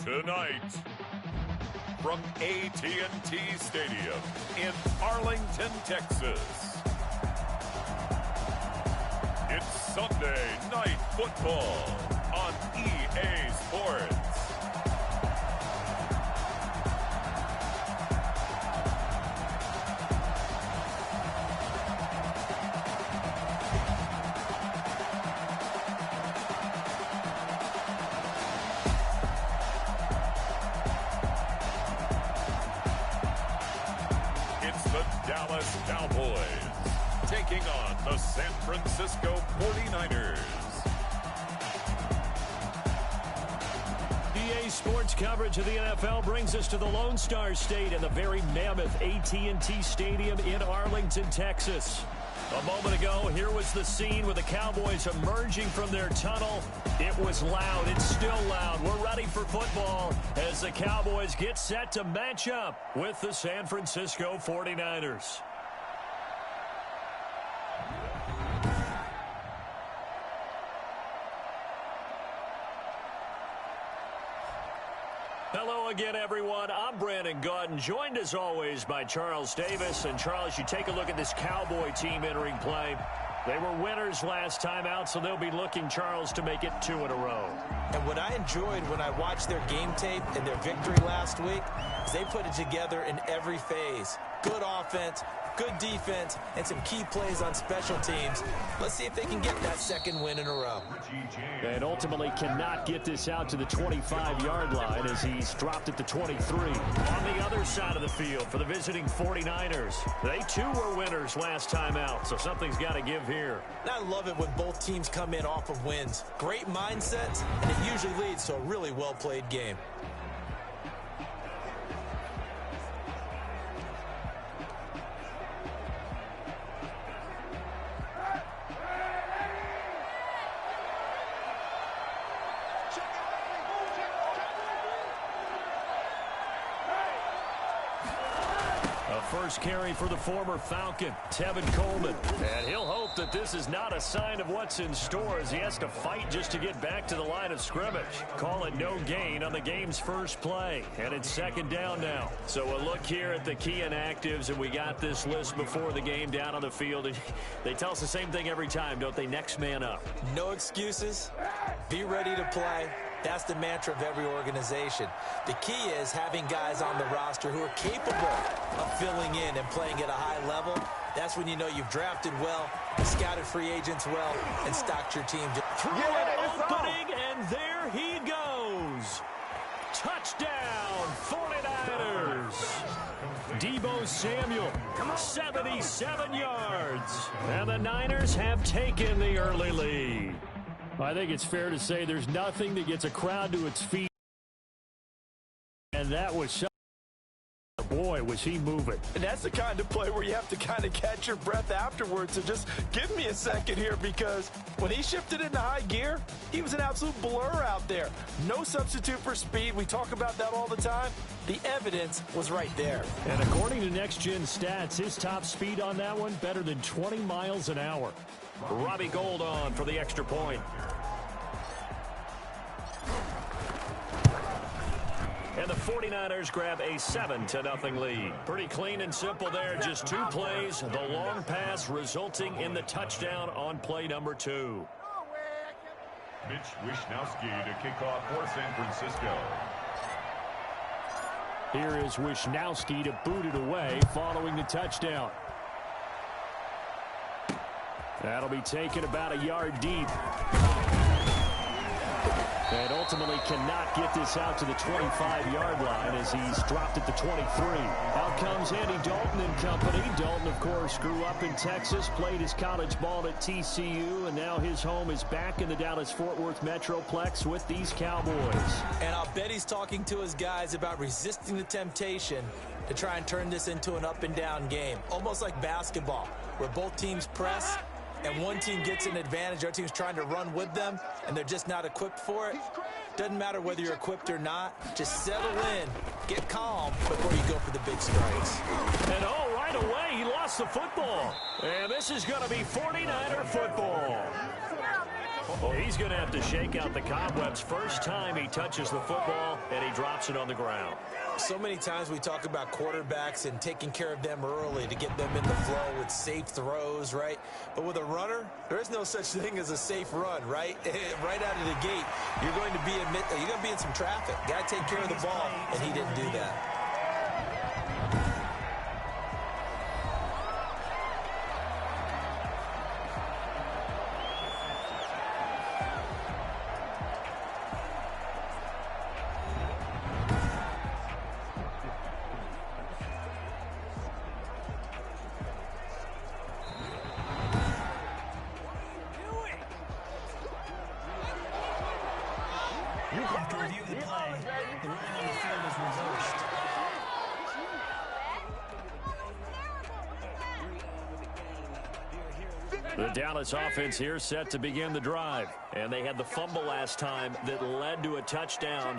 Tonight, from AT&T Stadium in Arlington, Texas, it's Sunday Night Football on EA Sports. Dallas Cowboys taking on the San Francisco 49ers. EA Sports coverage of the NFL brings us to the Lone Star State and the very mammoth AT&T Stadium in Arlington, Texas. A moment ago, here was the scene with the Cowboys emerging from their tunnel. It was loud. It's still loud. We're ready for football as the Cowboys get set to match up with the San Francisco 49ers. Hello again, everyone. I'm Brandon Gaudin, joined as always by Charles Davis. And Charles, you take a look at this Cowboy team entering play. They were winners last time out, so they'll be looking, Charles, to make it 2 in a row. And what I enjoyed when I watched their game tape and their victory last week is they put it together in every phase. Good offense, good defense, and some key plays on special teams. Let's see if they can get that second win in a row. And ultimately cannot get this out to the 25-yard line as he's dropped at the 23. On the other side of the field for the visiting 49ers, they too were winners last time out, so something's got to give here. And I love it when both teams come in off of wins. Great mindsets, and it usually leads to a really well-played game. First carry for the former Falcon, Tevin Coleman. And he'll hope that this is not a sign of what's in store as he has to fight just to get back to the line of scrimmage. Call it no gain on the game's first play. And it's second down now. So a look here at the key inactives, and we got this list before the game down on the field. And they tell us the same thing every time, don't they? Next man up. No excuses. Be ready to play. That's the mantra of every organization. The key is having guys on the roster who are capable of filling in and playing at a high level. That's when you know you've drafted well, scouted free agents well, and stocked your team. Through an opening, and there he goes. Touchdown, 49ers. Deebo Samuel, 77 yards. And the Niners have taken the early lead. I think it's fair to say there's nothing that gets a crowd to its feet. And that was, boy, was he moving. And that's the kind of play where you have to kind of catch your breath afterwards. So just give me a second here, because when he shifted into high gear, he was an absolute blur out there. No substitute for speed. We talk about that all the time. The evidence was right there. And according to Next Gen Stats, his top speed on that one, better than 20 miles an hour. Robbie Gould on for the extra point. And the 49ers grab a 7-0 lead. Pretty clean and simple there. Just 2 plays. The long pass resulting in the touchdown on play number 2. Mitch Wishnowsky to kick off for San Francisco. Here is Wishnowsky to boot it away following the touchdown. That'll be taken about a yard deep. And ultimately cannot get this out to the 25-yard line as he's dropped at the 23. Out comes Andy Dalton and company. Dalton, of course, grew up in Texas, played his college ball at TCU, and now his home is back in the Dallas-Fort Worth Metroplex with these Cowboys. And I'll bet he's talking to his guys about resisting the temptation to try and turn this into an up-and-down game, almost like basketball, where both teams press and one team gets an advantage, our team's trying to run with them, and they're just not equipped for it. Doesn't matter whether you're equipped or not. Just settle in, get calm before you go for the big strikes. And oh, right away, he lost the football. And this is going to be 49er football. Well, he's going to have to shake out the cobwebs first time he touches the football, and he drops it on the ground. So many times we talk about quarterbacks and taking care of them early to get them in the flow with safe throws, right? But with a runner, there is no such thing as a safe run, right? Right out of the gate, you're going to be in some traffic. Got to take care of the ball, and he didn't do that. After review of the play, the ruling on the field is reversed. The Dallas offense here set to begin the drive. And they had the fumble last time that led to a touchdown.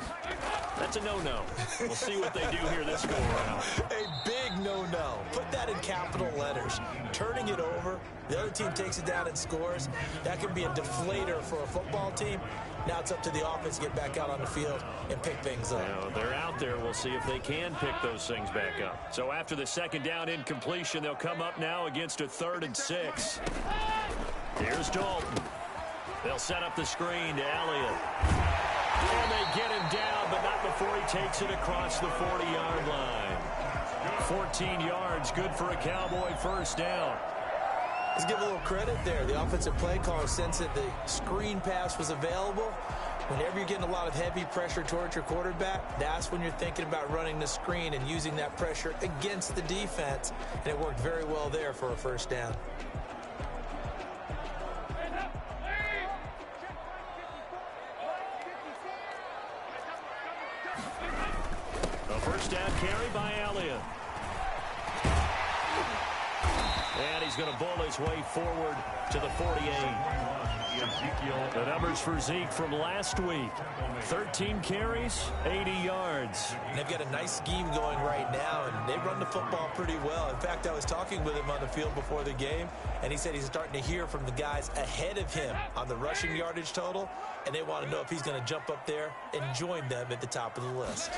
That's a no-no. We'll see what they do here this go-around. A big no-no. Put that in capital letters. Turning it over, the other team takes it down and scores. That can be a deflator for a football team. Now it's up to the offense to get back out on the field and pick things up. Now, they're out there. We'll see if they can pick those things back up. So after the second down incompletion, they'll come up now against a 3rd and 6. Here's Dalton. They'll set up the screen to Elliott. And they get him down, but not before he takes it across the 40-yard line. 14 yards, good for a Cowboy first down. Let's give a little credit there. The offensive play caller sensed that the screen pass was available. Whenever you're getting a lot of heavy pressure towards your quarterback, that's when you're thinking about running the screen and using that pressure against the defense. And it worked very well there for a first down. A first down carry by Elliott. And he's going to bull his way forward to the 48. The numbers for Zeke from last week. 13 carries, 80 yards. And they've got a nice scheme going right now, and they run the football pretty well. In fact, I was talking with him on the field before the game, and he said he's starting to hear from the guys ahead of him on the rushing yardage total, and they want to know if he's going to jump up there and join them at the top of the list.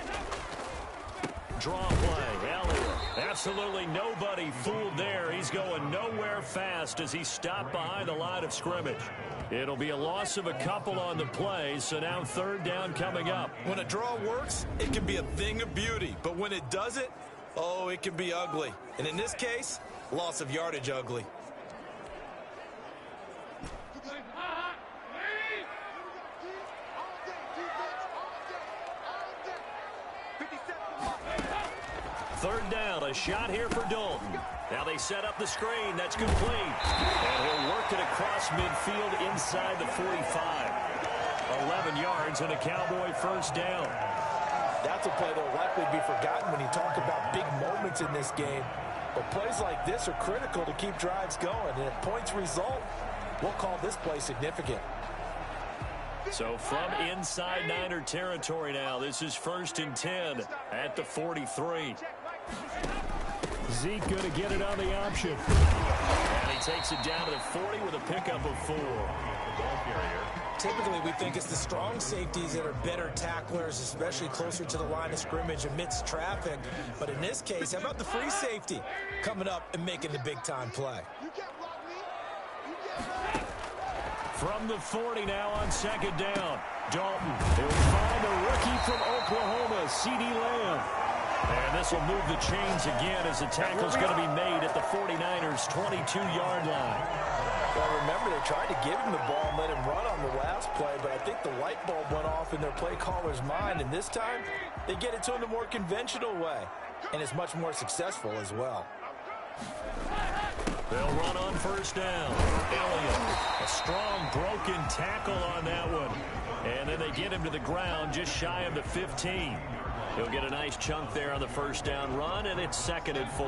Draw play, Elliott. Absolutely nobody fooled there. He's going nowhere fast as he stopped behind the line of scrimmage. It'll be a loss of a couple on the play, so now 3rd down coming up. When a draw works, it can be a thing of beauty. But when it doesn't, oh, it can be ugly. And in this case, loss of yardage ugly. Third down, a shot here for Dalton. Now they set up the screen. That's complete. And he'll work it across midfield inside the 45. 11 yards and a Cowboy first down. That's a play that will likely be forgotten when you talk about big moments in this game. But plays like this are critical to keep drives going. And if points result, we'll call this play significant. So from inside Niner territory now, this is 1st and 10 at the 43. Zeke going to get it on the option. And he takes it down to the 40 with a pickup of 4. Typically, we think it's the strong safeties that are better tacklers, especially closer to the line of scrimmage amidst traffic. But in this case, how about the free safety coming up and making the big-time play? From the 40 now on 2nd down. Dalton, he'll find a rookie from Oklahoma, C.D. Lamb. And this will move the chains again as the tackle's going to be made at the 49ers' 22-yard line. Well, remember, they tried to give him the ball and let him run on the last play, but I think the light bulb went off in their play caller's mind, and this time they get it to him the more conventional way, and it's much more successful as well. They'll run on first down. Elliott, a strong broken tackle on that one. And then they get him to the ground just shy of the 15. He'll get a nice chunk there on the first down run, and it's 2nd and 4.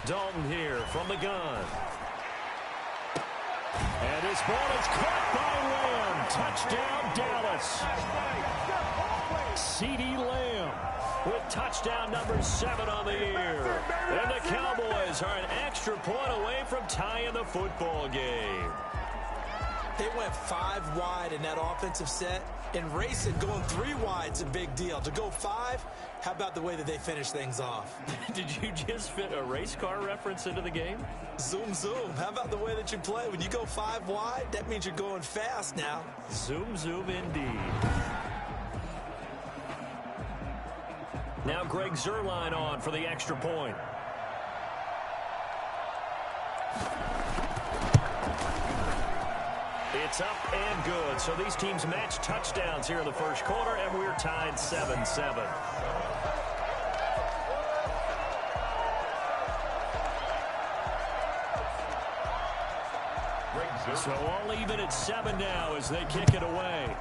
Dalton here from the gun. And his ball is caught by Lamb. Touchdown, Dallas. CeeDee Lamb with touchdown number 7 on the year. And the Cowboys are an extra point away from tying the football game. They went 5 wide in that offensive set. And racing, going 3 wide's a big deal. To go 5, how about the way that they finish things off? Did you just fit a race car reference into the game? Zoom, zoom. How about the way that you play? When you go 5 wide, that means you're going fast now. Zoom, zoom indeed. Now Greg Zuerlein on for the extra point. It's up and good. So these teams match touchdowns here in the first quarter, and we're tied 7-7. So all even at 7 now as they kick it away.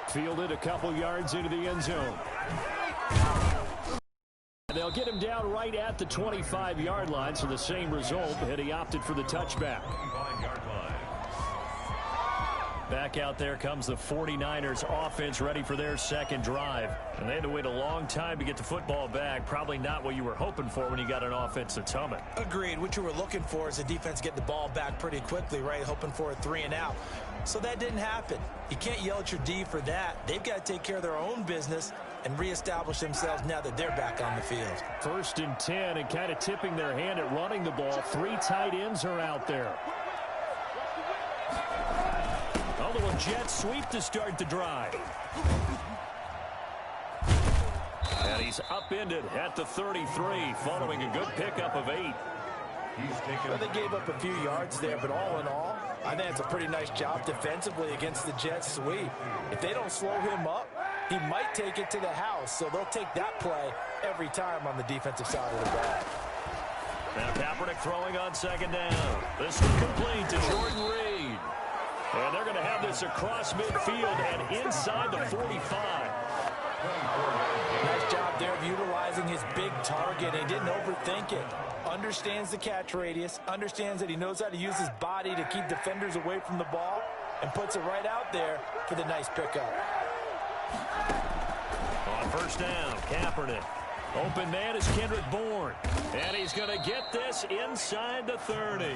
Fielded a couple yards into the end zone. They'll get him down right at the 25-yard line, so the same result, and he opted for the touchback. Back out there comes the 49ers offense ready for their second drive. And they had to wait a long time to get the football back. Probably not what you were hoping for when you got an offense that's humming. Agreed. What you were looking for is the defense get the ball back pretty quickly, right? Hoping for a 3 and out. So that didn't happen. You can't yell at your D for that. They've got to take care of their own business and reestablish themselves now that they're back on the field. 1st and 10, and kind of tipping their hand at running the ball. 3 tight ends are out there. A little jet sweep to start the drive. And he's upended at the 33, following a good pickup of 8. Well, they gave up a few yards there, but all in all, I think it's a pretty nice job defensively against the jet sweep. If they don't slow him up, he might take it to the house, so they'll take that play every time on the defensive side of the ball. Now Kaepernick throwing on 2nd down. This one complete to Jordan Reed. And they're going to have this across midfield and inside the 45. Nice job there of utilizing his big target. He didn't overthink it. Understands the catch radius, understands that he knows how to use his body to keep defenders away from the ball, and puts it right out there for the nice pickup. On 1st down, Kaepernick. Open man is Kendrick Bourne. And he's going to get this inside the 30.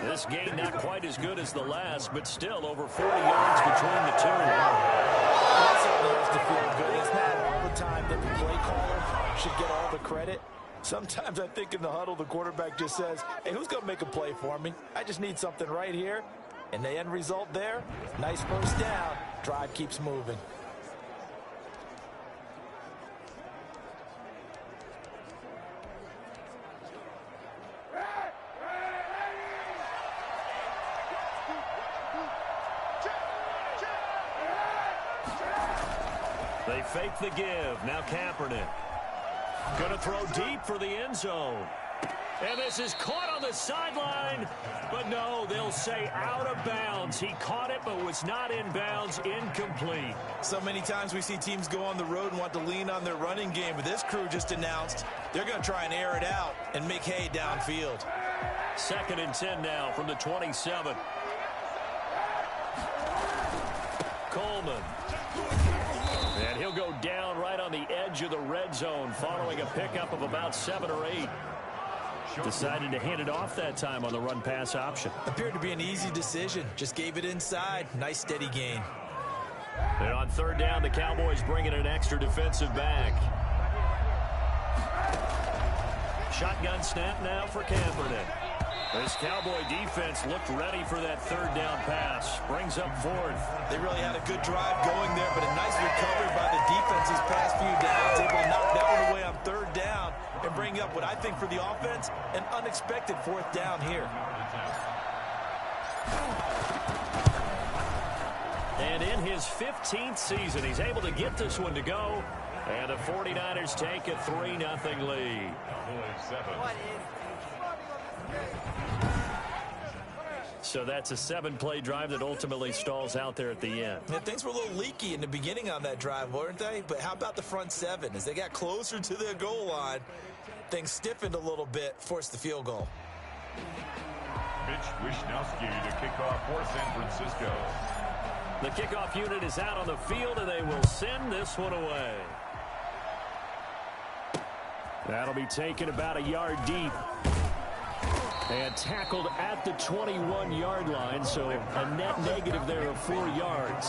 This game not quite as good as the last, but still over 40 yards between the two. That certainly has to feel good. It's not all the time that the play caller should get all the credit. Sometimes I think in the huddle, the quarterback just says, hey, who's going to make a play for me? I just need something right here. And the end result there, nice 1st down. Drive keeps moving. They fake the give. Now Kaepernick. Going to throw deep for the end zone. And this is caught on the sideline. But no, they'll say out of bounds. He caught it but was not in bounds. Incomplete. So many times we see teams go on the road and want to lean on their running game. But this crew just announced they're going to try and air it out and make hay downfield. 2nd and 10 now from the 27. Coleman. And he'll go down right on the edge of the red zone following a pickup of about 7 or 8. Decided to hand it off that time on the run-pass option. Appeared to be an easy decision. Just gave it inside. Nice steady gain. And on 3rd down, the Cowboys bring in an extra defensive back. Shotgun snap now for Kaepernick. This Cowboy defense looked ready for that 3rd down pass. Brings up 4th. They really had a good drive going there, but a nice recovery by the defense these past few downs. Able to knock that one away on 3rd down and bring up what I think for the offense, an unexpected 4th down here. And in his 15th season, he's able to get this one to go. And the 49ers take a 3-0 lead. So that's a 7-play drive that ultimately stalls out there at the end. Yeah, things were a little leaky in the beginning on that drive, weren't they? But how about the front 7? As they got closer to their goal line, things stiffened a little bit, forced the field goal. Mitch Wishnowski to kick off for San Francisco. The kickoff unit is out on the field, and they will send this one away. That'll be taken about a yard deep. And tackled at the 21-yard line, so a net negative there of 4 yards.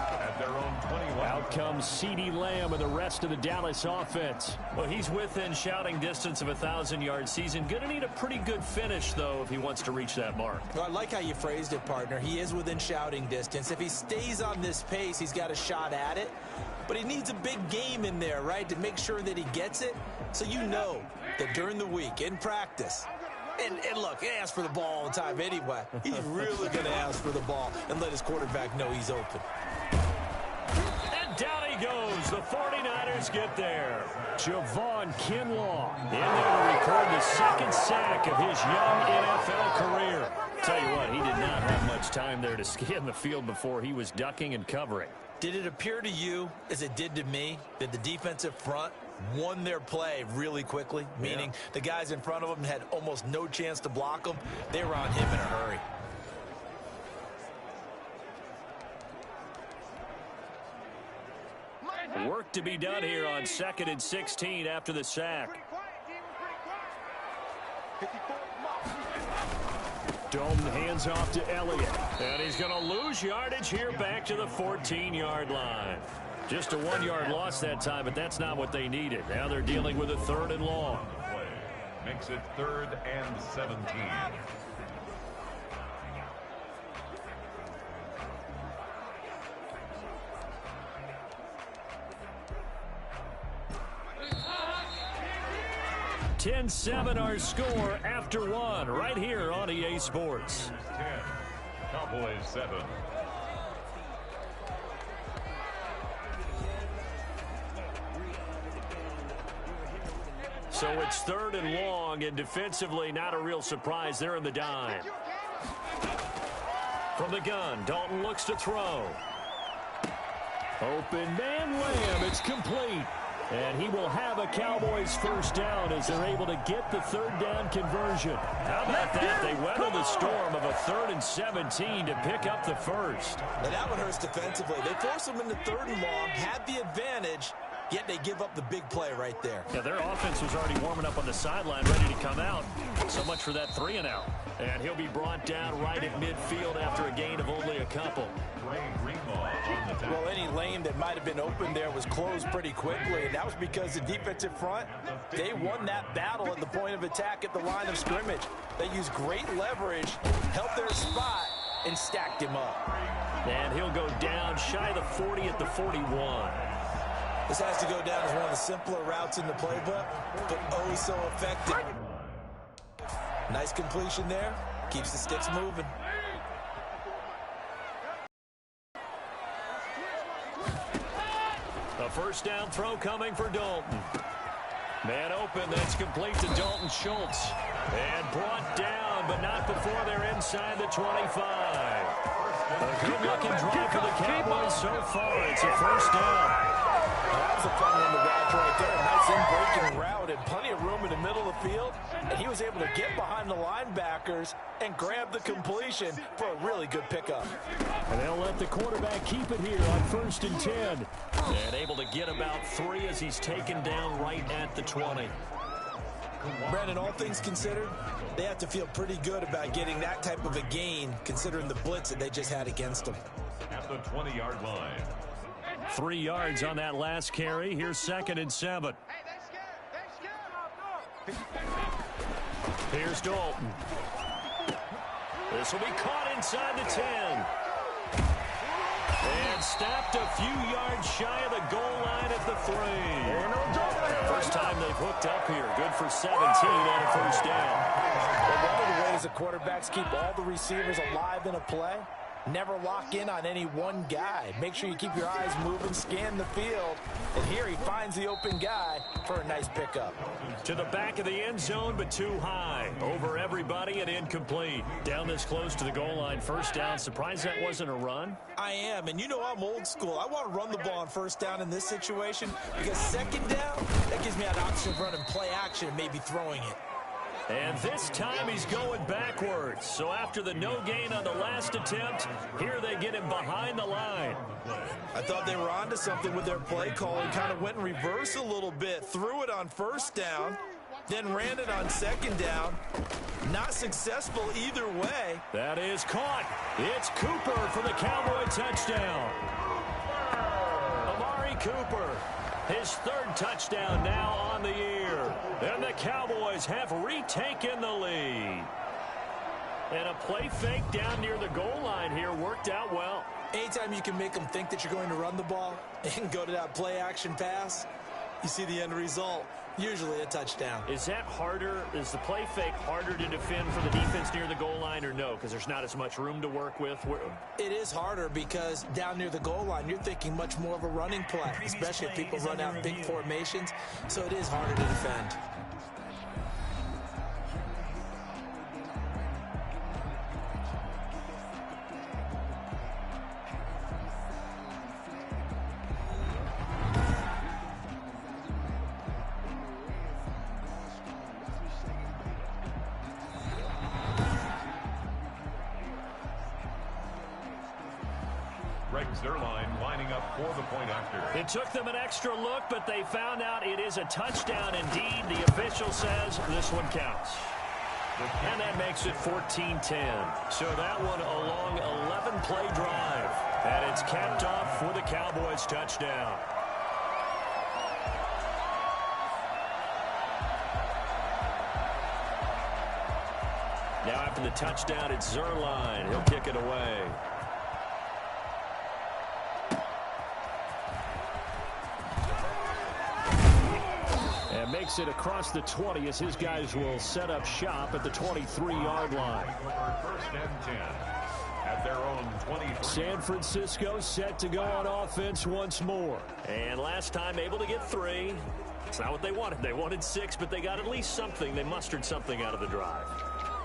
At their own 21. Out comes CeeDee Lamb and the rest of the Dallas offense. Well, he's within shouting distance of a 1,000-yard season. Going to need a pretty good finish, though, if he wants to reach that mark. Well, I like how you phrased it, partner. He is within shouting distance. If he stays on this pace, he's got a shot at it. But he needs a big game in there, right, to make sure that he gets it. So you know that during the week, in practice, and look, he asks for the ball all the time anyway. He's really going to ask for the ball and let his quarterback know he's open. And down he goes. The 49ers get there. Javon Kinlaw in there to record the second sack of his young NFL career. Tell you what, he did not have much time there to scan the field before he was ducking and covering. Did it appear to you, as it did to me, that the defensive front won their play really quickly? Meaning the guys in front of them had almost no chance to block them. They were on him in a hurry. Work to be done here on 2nd and 16 after the sack. Dalton hands off to Elliott. And he's going to lose yardage here back to the 14-yard line. Just a 1-yard loss that time, but that's not what they needed. Now they're dealing with a 3rd and long. Makes it 3rd and 17. (10-7) our score after 1 right here on EA Sports. 10. Cowboys 7. So it's 3rd and long, and defensively not a real surprise. They're in the dime. From the gun, Dalton looks to throw. Open man Lamb, it's complete. And he will have a Cowboys first down as they're able to get the 3rd down conversion. How about that? They weather the storm of a 3rd and 17 to pick up the first. And that one hurts defensively. They force them into 3rd and long, had the advantage, yet they give up the big play right there. Yeah, their offense was already warming up on the sideline, ready to come out. So much for that 3 and out. And he'll be brought down right at midfield after a gain of only a couple. Well, any lane that might have been open there was closed pretty quickly, and that was because the defensive front, they won that battle at the point of attack at the line of scrimmage. They used great leverage, held their spot, and stacked him up. And he'll go down shy of the 40 at the 41. This has to go down as one of the simpler routes in the playbook, but oh so effective. Nice completion there. Keeps the sticks moving. A first down throw coming for Dalton. Man open, that's complete to Dalton Schultz. And brought down, but not before they're inside the 25. A good-looking drive for the Cowboys so far. It's a first down. That was a fun one to watch right there. Nice in-breaking route and plenty of room in the middle of the field. And he was able to get behind the linebackers and grab the completion for a really good pickup. And they'll let the quarterback keep it here on 1st and 10. And able to get about 3 as he's taken down right at the 20. Brandon, all things considered, they have to feel pretty good about getting that type of a gain, considering the blitz that they just had against them. At the 20-yard line. 3 yards on that last carry. Here's 2nd and 7. Here's Dalton. This will be caught inside the 10. And stopped a few yards shy of the goal line at the 3. First time they've hooked up here. Good for 17 and a first down. Well, one of the ways the quarterbacks keep all the receivers alive in a play, never lock in on any one guy. Make sure you keep your eyes moving, scan the field. And here he finds the open guy for a nice pickup. To the back of the end zone, but too high. Over everybody and incomplete. Down this close to the goal line. First down. Surprised that wasn't a run? I am, and you know I'm old school. I want to run the ball on first down in this situation because 2nd down, that gives me an option of running play action and maybe throwing it. And this time he's going backwards. So after the no gain on the last attempt, here they get him behind the line. I thought they were onto something with their play call and kind of went in reverse a little bit. Threw it on first down, then ran it on second down. Not successful either way. That is caught. It's Cooper for the Cowboy touchdown. Amari Cooper, his third touchdown now on the year. And the Cowboys have retaken the lead. And a play fake down near the goal line here worked out well. Anytime you can make them think that you're going to run the ball and go to that play action pass, you see the end result, usually a touchdown. Is that harder? Is the play fake harder to defend for the defense near the goal line or no? Because there's not as much room to work with. It is harder because down near the goal line, you're thinking much more of a running play, especially if people run out big formations. So it is harder to defend. Lining up for the point after. It took them an extra look, but they found out it is a touchdown indeed. The official says this one counts. And that makes it 14-10. So that one a long 11-play drive. And it's capped off for the Cowboys touchdown. Now after the touchdown, it's Zerline. He'll kick it away. And makes it across the 20 as his guys will set up shop at the 23-yard line. First and 10 at their own 23. San Francisco set to go on offense once more. And last time able to get 3. It's not what they wanted. They wanted 6, but they got at least something. They mustered something out of the drive.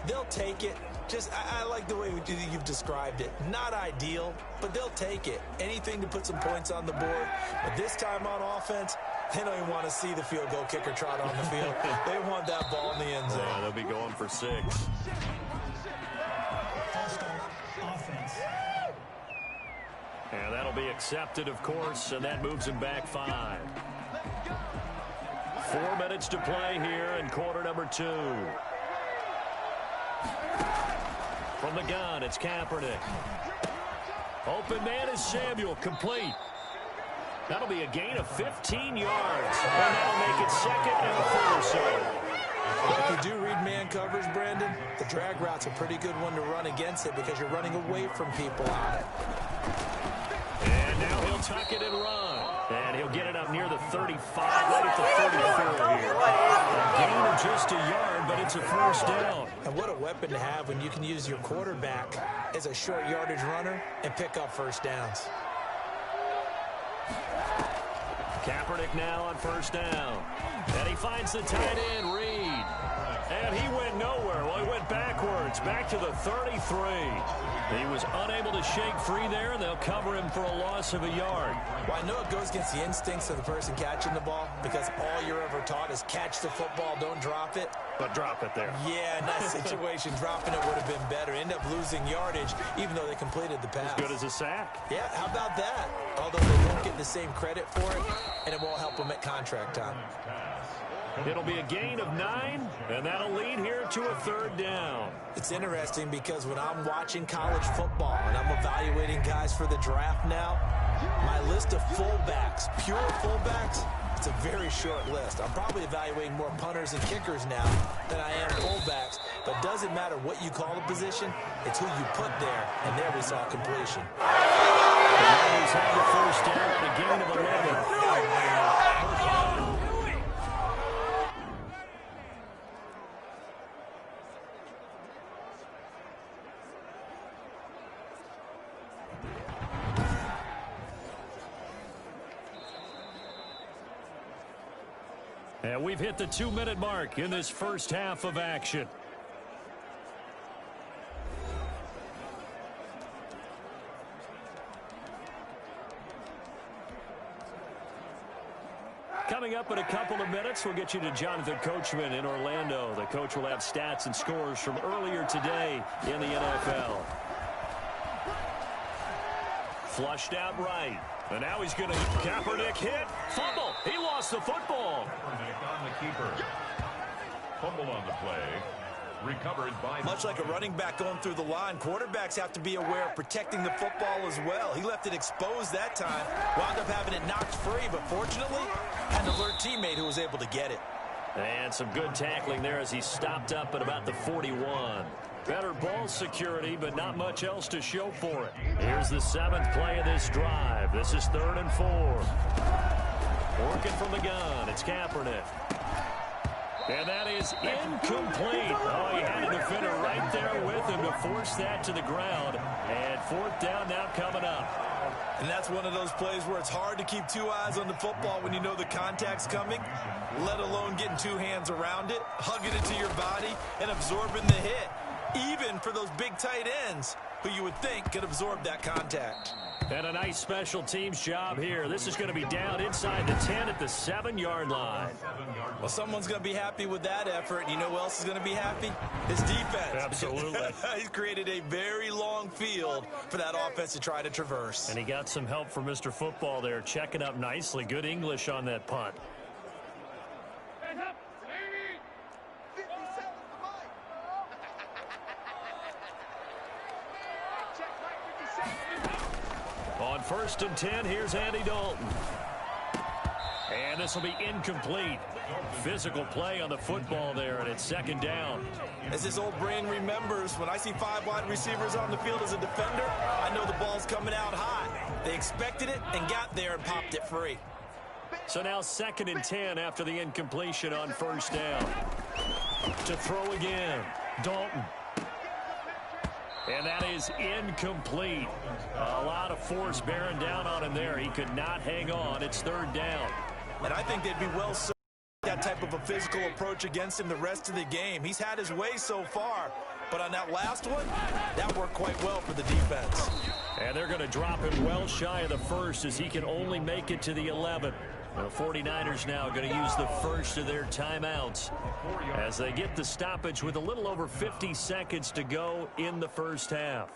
They'll take it. Just, I like the way you've described it. Not ideal, but they'll take it. Anything to put some points on the board. But this time on offense, they don't even want to see the field goal kicker trot on the field. They want that ball in the end zone. Yeah, they'll be going for 6. Offense. And that'll be accepted, of course, and that moves him back 5. 4 minutes to play here in quarter number 2. From the gun, it's Kaepernick. Open man is Samuel, complete. That'll be a gain of 15 yards. And that'll make it 2nd and 4 or so. If you do read man coverage, Brandon, the drag route's a pretty good one to run against it because you're running away from people on it. And now he'll tuck it and run. And he'll get it up near the 35, right at the 34 here. A gain of just a yard, but it's a first down. And what a weapon to have when you can use your quarterback as a short yardage runner and pick up first downs. Kaepernick now on first down. And he finds the tight end, Reed. And he went nowhere. Well, he went backwards, back to the 33. He was unable to shake free there, and they'll cover him for a loss of a yard. Well, I know it goes against the instincts of the person catching the ball because all you're ever taught is catch the football, don't drop it. But drop it there. Yeah, in that situation, dropping it would have been better. End up losing yardage, even though they completed the pass. As good as a sack. Yeah, how about that? Although they won't get the same credit for it, and it won't help them at contract time. It'll be a gain of 9, and that'll lead here to a 3rd down. It's interesting because when I'm watching college football and I'm evaluating guys for the draft now, my list of fullbacks, pure fullbacks, it's a very short list. I'm probably evaluating more punters and kickers now than I am fullbacks, but it doesn't matter what you call the position, it's who you put there, and there we saw completion. The Lions have the first down, a gain of 11. And we've hit the 2-minute mark in this first half of action. Coming up in a couple of minutes, we'll get you to Jonathan Coachman in Orlando. The coach will have stats and scores from earlier today in the NFL. Flushed out right. And now he's going to Kaepernick hit. Fumble. He lost the football. Kaepernick on the keeper. Fumble on the play. Recovered by... Much like a running back going through the line, quarterbacks have to be aware of protecting the football as well. He left it exposed that time. Wound up having it knocked free, but fortunately, had an alert teammate who was able to get it. And some good tackling there as he stopped up at about the 41. Better ball security, but not much else to show for it. Here's the 7th play of this drive. This is 3rd and 4. Working from the gun. It's Kaepernick. And that is incomplete. Oh, he had a defender right there with him to force that to the ground. And 4th down now coming up. And that's one of those plays where it's hard to keep 2 eyes on the football when you know the contact's coming, let alone getting 2 hands around it, hugging it to your body, and absorbing the hit. Even for those big tight ends who you would think could absorb that contact. And a nice special teams job here. This is going to be down inside the 10 at the 7-yard line. Well, someone's going to be happy with that effort. You know who else is going to be happy? His defense. Absolutely. He's created a very long field for that offense to try to traverse. And he got some help from Mr. Football there, checking up nicely. Good English on that punt. On 1st and 10, here's Andy Dalton. And this will be incomplete. Physical play on the football there, and it's 2nd down. As this old brain remembers, when I see 5 wide receivers on the field as a defender, I know the ball's coming out hot. They expected it and got there and popped it free. So now 2nd and 10 after the incompletion on 1st down. To throw again, Dalton. And that is incomplete. A lot of force bearing down on him there. He could not hang on. It's 3rd down. And I think they'd be well served with that type of a physical approach against him the rest of the game. He's had his way so far, but on that last one, that worked quite well for the defense. And they're going to drop him well shy of the 1st as he can only make it to the 11th. The 49ers now going to use the first of their timeouts as they get the stoppage with a little over 50 seconds to go in the 1st half.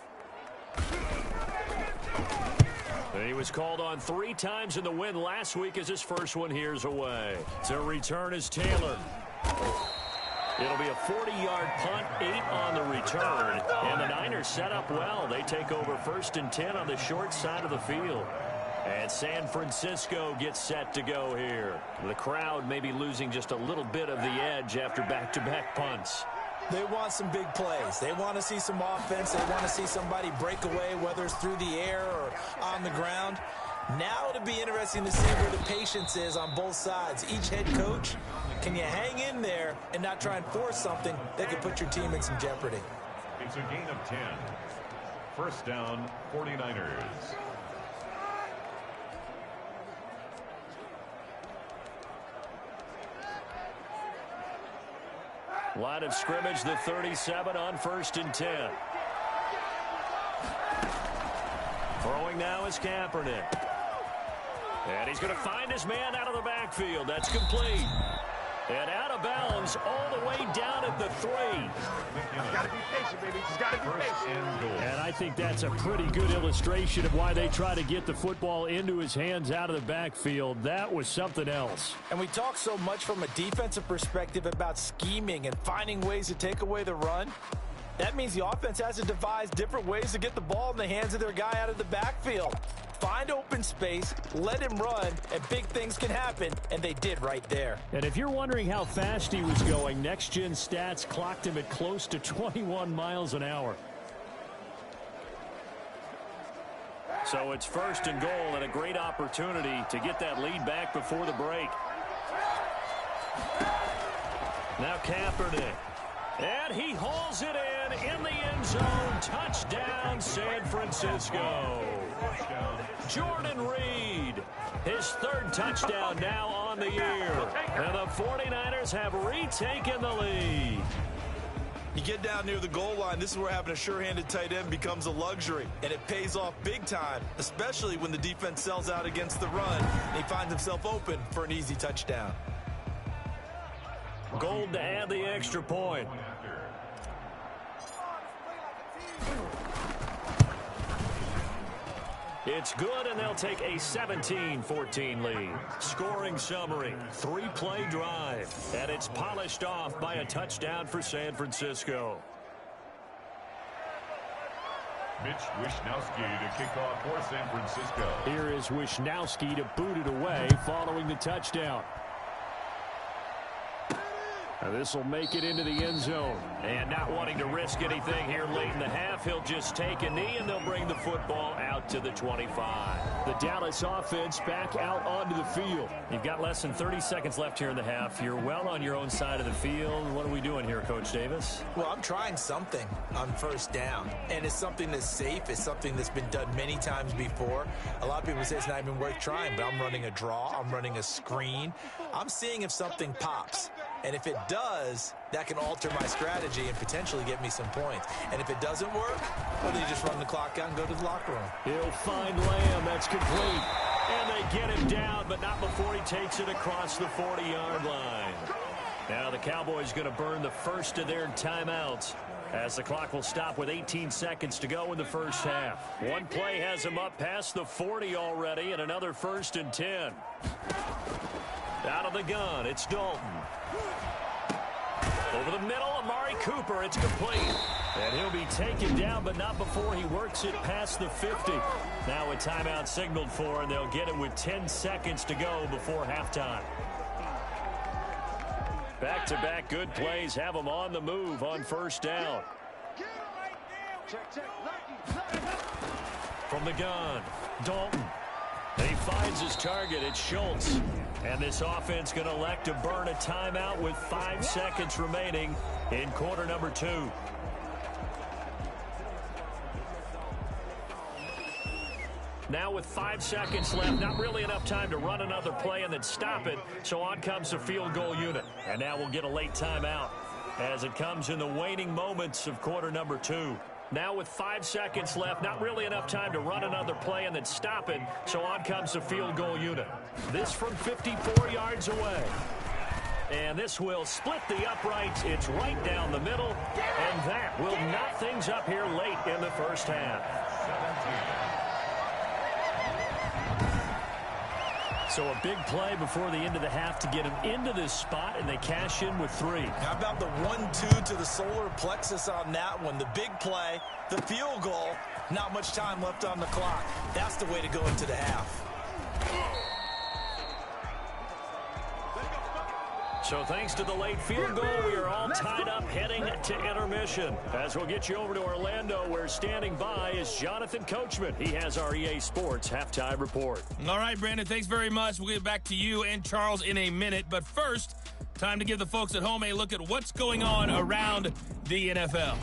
He was called on 3 times in the win last week as his first one here's away. To return is Taylor. It'll be a 40-yard punt, 8 on the return. And the Niners set up well. They take over 1st and 10 on the short side of the field. And San Francisco gets set to go here. The crowd may be losing just a little bit of the edge after back-to-back punts. They want some big plays. They want to see some offense. They want to see somebody break away, whether it's through the air or on the ground. Now it'll be interesting to see where the patience is on both sides. Each head coach, can you hang in there and not try and force something that could put your team in some jeopardy? It's a gain of 10. 1st down, 49ers. Line of scrimmage, the 37 on 1st and 10. Throwing now is Kaepernick. And he's going to find his man out of the backfield. That's complete. And out of bounds all the way down at the 3. Just got to be patient, baby. Just got to be patient. And I think that's a pretty good illustration of why they try to get the football into his hands out of the backfield. That was something else. And we talk so much from a defensive perspective about scheming and finding ways to take away the run. That means the offense has to devise different ways to get the ball in the hands of their guy out of the backfield. Find open space, let him run, and big things can happen, and they did right there. And if you're wondering how fast he was going, next-gen stats clocked him at close to 21 miles an hour. So it's 1st and goal and a great opportunity to get that lead back before the break. Now Kaepernick. And he hauls it in the end zone. Touchdown, San Francisco. Jordan Reed, his 3rd touchdown now on the year. And the 49ers have retaken the lead. You get down near the goal line, this is where having a sure-handed tight end becomes a luxury, and it pays off big time, especially when the defense sells out against the run, and he finds himself open for an easy touchdown. Gold to add the extra point. It's good, and they'll take a 17-14 lead. Scoring summary, 3-play drive, and it's polished off by a touchdown for San Francisco. Mitch Wishnowsky to kick off for San Francisco. Here is Wishnowsky to boot it away following the touchdown. This will make it into the end zone. And not wanting to risk anything here late in the half, he'll just take a knee, and they'll bring the football out to the 25. The Dallas offense back out onto the field. You've got less than 30 seconds left here in the half. You're well on your own side of the field. What are we doing here, Coach Davis? Well, I'm trying something on first down, and it's something that's safe. It's something that's been done many times before. A lot of people say it's not even worth trying, but I'm running a draw. I'm running a screen. I'm seeing if something pops. And if it does, that can alter my strategy and potentially get me some points. And if it doesn't work, well, then you just run the clock out and go to the locker room. He'll find Lamb. That's complete. And they get him down, but not before he takes it across the 40-yard line. Now the Cowboys going to burn the first of their timeouts, as the clock will stop with 18 seconds to go in the first half. One play has him up past the 40 already, and another 1st and 10. Out of the gun, it's Dalton. Over the middle, Amari Cooper, it's complete. And he'll be taken down, but not before he works it past the 50. Now a timeout signaled for, and they'll get it with 10 seconds to go before halftime. Back-to-back good plays have them on the move on first down. From the gun, Dalton. And he finds his target. It's Schultz. And this offense going to elect to burn a timeout with 5 seconds remaining in quarter number 2. Now with 5 seconds left, not really enough time to run another play and then stop it. So on comes the field goal unit. And now we'll get a late timeout as it comes in the waning moments of quarter number 2. Now with 5 seconds left, not really enough time to run another play and then stop it. So on comes the field goal unit. This from 54 yards away. And this will split the uprights. It's right down the middle. And that will knot things up here late in the first half. 17. So a big play before the end of the half to get them into this spot, and they cash in with 3. How about the 1-2 to the solar plexus on that one? The big play, the field goal, not much time left on the clock. That's the way to go into the half. So thanks to the late field goal, we are all tied up heading to intermission. As we'll get you over to Orlando, where standing by is Jonathan Coachman. He has our EA Sports halftime report. All right, Brandon, thanks very much. We'll get back to you and Charles in a minute. But first, time to give the folks at home a look at what's going on around the NFL.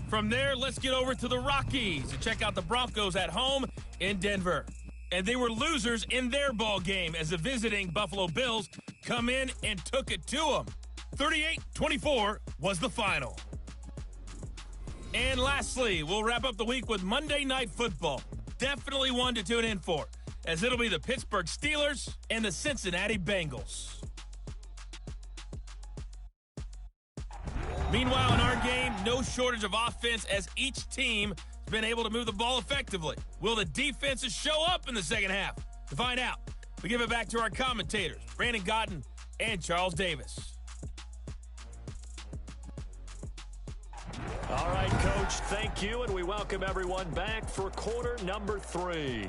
From there, let's get over to the Rockies and check out the Broncos at home in Denver. And they were losers in their ball game as the visiting Buffalo Bills come in and took it to them. 38-24 was the final. And lastly, we'll wrap up the week with Monday Night Football. Definitely one to tune in for, as it'll be the Pittsburgh Steelers and the Cincinnati Bengals. Meanwhile, in our game, no shortage of offense as each team has been able to move the ball effectively. Will the defenses show up in the second half? To find out, we give it back to our commentators, Brandon Godden and Charles Davis. All right, Coach, thank you, and we welcome everyone back for quarter number 3.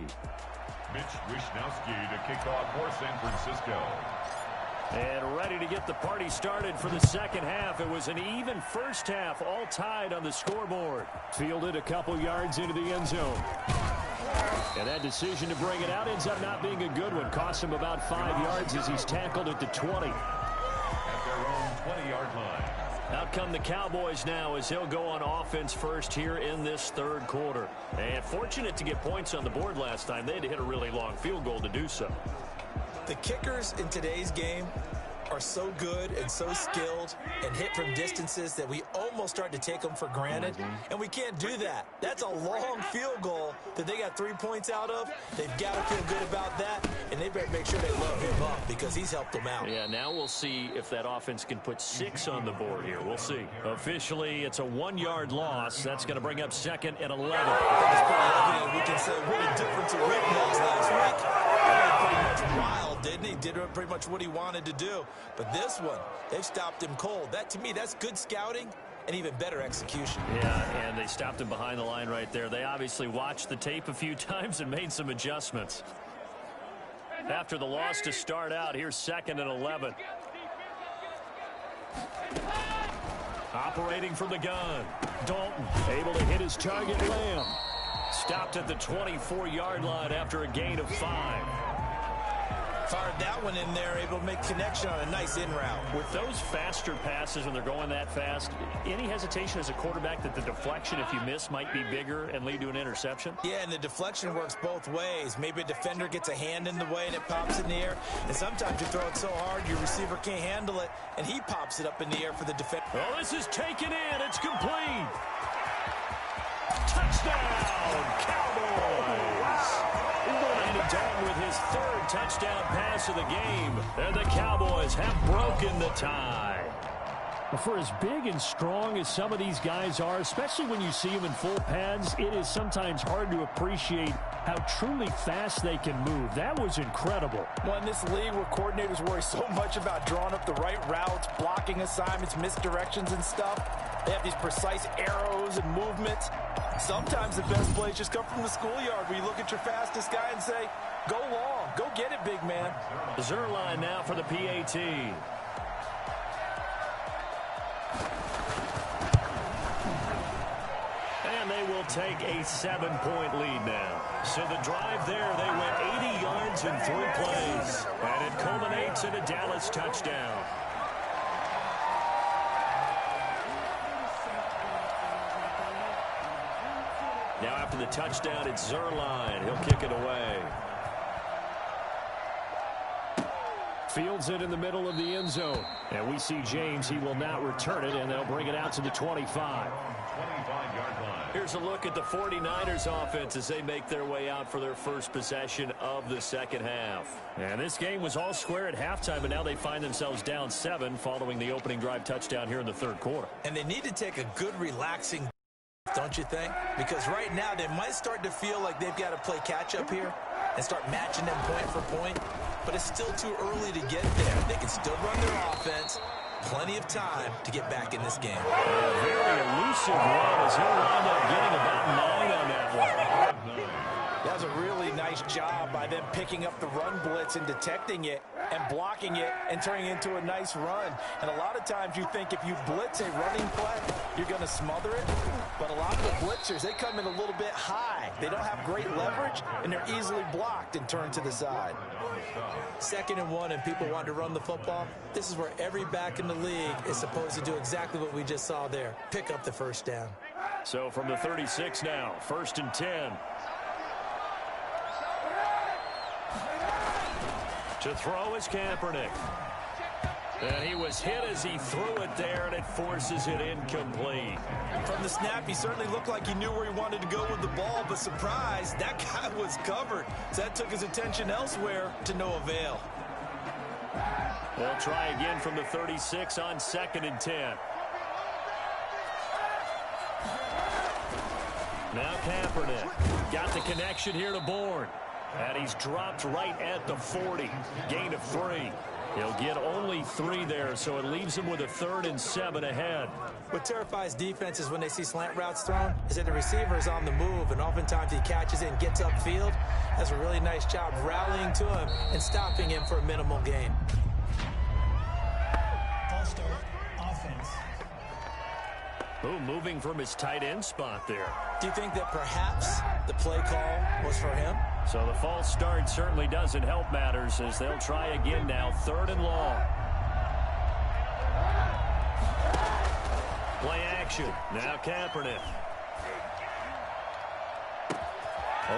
Mitch Wishnowsky to kick off for San Francisco. And ready to get the party started for the second half. It was an even first half, all tied on the scoreboard. Fielded a couple yards into the end zone. And that decision to bring it out ends up not being a good one. Cost him about 5 yards as he's tackled at the 20. At their own 20-yard line. Out come the Cowboys now as he'll go on offense first here in this third quarter. And fortunate to get points on the board last time. They had to hit a really long field goal to do so. The kickers in today's game are so good and so skilled and hit from distances that we almost start to take them for granted, and we can't do that. That's a long field goal that they got 3 points out of. They've got to feel good about that, and they better make sure they load him up because he's helped them out. Yeah, now we'll see if that offense can put 6 on the board here. We'll see. Officially, it's a 1-yard loss. That's going to bring up 2nd and 11. It's pretty evident we can say what a difference a week was last week. He went pretty much wild, didn't he? Did pretty much what he wanted to do. But this one, they've stopped him cold. That, to me, that's good scouting and even better execution. Yeah, and they stopped him behind the line right there. They obviously watched the tape a few times and made some adjustments. After the loss to start out, here's 2nd and 11. Operating from the gun. Dalton able to hit his target, Lamb. Stopped at the 24-yard line after a gain of 5. Fired that one in there, able to make connection on a nice in route. With those faster passes when they're going that fast, any hesitation as a quarterback that the deflection, if you miss, might be bigger and lead to an interception? Yeah, and the deflection works both ways. Maybe a defender gets a hand in the way and it pops in the air. And sometimes you throw it so hard your receiver can't handle it, and he pops it up in the air for the defender. Oh, this is taken in. It's complete. Touchdown, Cowboys. Landing down with his 3rd touchdown pass of the game. And the Cowboys have broken the tie. For as big and strong as some of these guys are, especially when you see them in full pads, it is sometimes hard to appreciate how truly fast they can move. That was incredible. Well, in this league where coordinators worry so much about drawing up the right routes, blocking assignments, misdirections and stuff, they have these precise arrows and movements. Sometimes the best plays just come from the schoolyard where you look at your fastest guy and say, go long, go get it, big man. Zerline now for the PAT. And they will take a 7-point lead now. So the drive there, they went 80 yards in 3 plays. And it culminates in a Dallas touchdown. Now after the touchdown, it's Zerline. He'll kick it away. Fields it in the middle of the end zone. And we see James. He will not return it, and they'll bring it out to the 25. 25-yard line. Here's a look at the 49ers offense as they make their way out for their first possession of the second half. And this game was all square at halftime, and now they find themselves down 7 following the opening drive touchdown here in the third quarter. And they need to take a good, relaxing, don't you think? Because right now they might start to feel like they've got to play catch-up here and start matching them point for point. But it's still too early to get there. They can still run their offense. Plenty of time to get back in this game. A very elusive run as he'll wind up getting about 9 on that one. That was a really nice job by them picking up the run blitz and detecting it and blocking it and turning it into a nice run. And a lot of times you think if you blitz a running play, you're going to smother it. But a lot of the blitzers, they come in a little bit high. They don't have great leverage, and they're easily blocked and turned to the side. 2nd and 1, and people want to run the football. This is where every back in the league is supposed to do exactly what we just saw there. Pick up the first down. So from the 36 now, 1st and 10. To throw is Kaepernick. And he was hit as he threw it there, and it forces it incomplete. From the snap, he certainly looked like he knew where he wanted to go with the ball, but surprise, that guy was covered. So that took his attention elsewhere to no avail. They'll try again from the 36 on 2nd and 10. Now Kaepernick got the connection here to Bourne. And he's dropped right at the 40. Gain of 3. He'll get only 3 there, so it leaves him with a 3rd and 7 ahead. What terrifies defenses when they see slant routes thrown is that the receiver is on the move, and oftentimes he catches it and gets upfield. That's a really nice job rallying to him and stopping him for a minimal gain. False start, offense. Ooh, moving from his tight end spot there. Do you think that perhaps the play call was for him? So the false start certainly doesn't help matters as they'll try again now, 3rd and long. Play action. Now Kaepernick.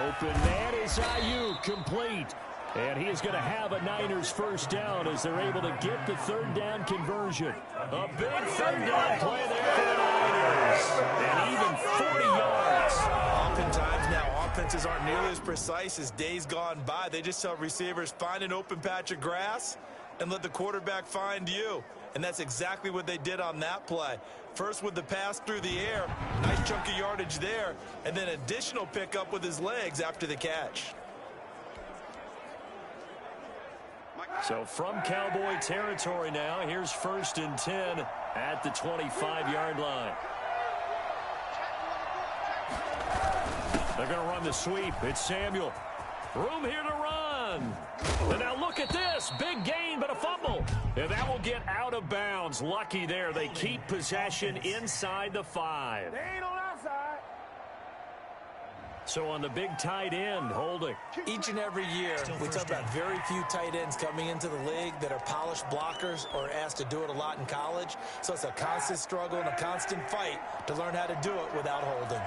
Open man is Ayuk, complete. And he is going to have a Niners first down as they're able to get the third down conversion. A big third down play there for the Niners. And even 40 yards. Oftentimes now, offenses aren't nearly as precise as days gone by. They just tell receivers, find an open patch of grass and let the quarterback find you. And that's exactly what they did on that play. First with the pass through the air, nice chunk of yardage there, and then additional pickup with his legs after the catch. So from Cowboy territory now, here's 1st and 10 at the 25-yard line. They're going to run the sweep. It's Samuel. Room here to run. And now look at this. Big gain, but a fumble. And that will get out of bounds. Lucky there. They keep possession inside the 5. They ain't on our side. So on the big tight end, holding. Each and every year, we talk about very few tight ends coming into the league that are polished blockers or asked to do it a lot in college. So it's a constant struggle and a constant fight to learn how to do it without holding.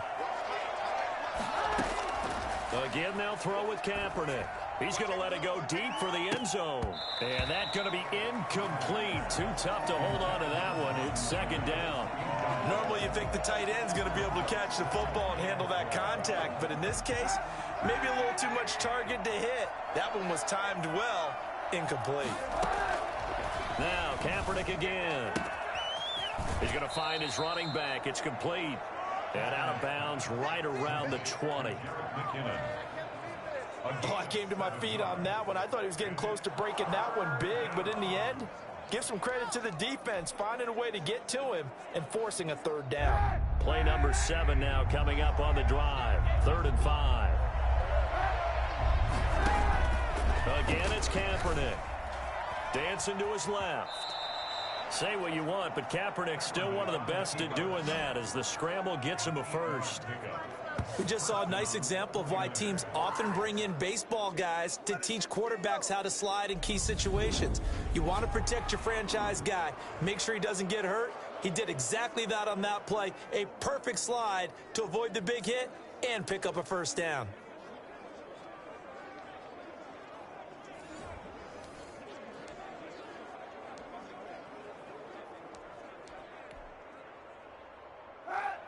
Again, they'll throw with Kaepernick. He's going to let it go deep for the end zone. And that's going to be incomplete. Too tough to hold on to that one. It's 2nd down. Normally you think the tight end's going to be able to catch the football and handle that contact, but in this case, maybe a little too much target to hit. That one was timed well, incomplete. Now Kaepernick again. He's going to find his running back. It's complete. And out of bounds right around the 20. Oh, I came to my feet on that one. I thought he was getting close to breaking that one big, but in the end, give some credit to the defense, finding a way to get to him and forcing a 3rd down. Play number 7 now coming up on the drive. 3rd and 5. Again, it's Kaepernick. Dancing to his left. Say what you want, but Kaepernick's still one of the best at doing that as the scramble gets him a first. We just saw a nice example of why teams often bring in baseball guys to teach quarterbacks how to slide in key situations. You want to protect your franchise guy. Make sure he doesn't get hurt. He did exactly that on that play. A perfect slide to avoid the big hit and pick up a first down.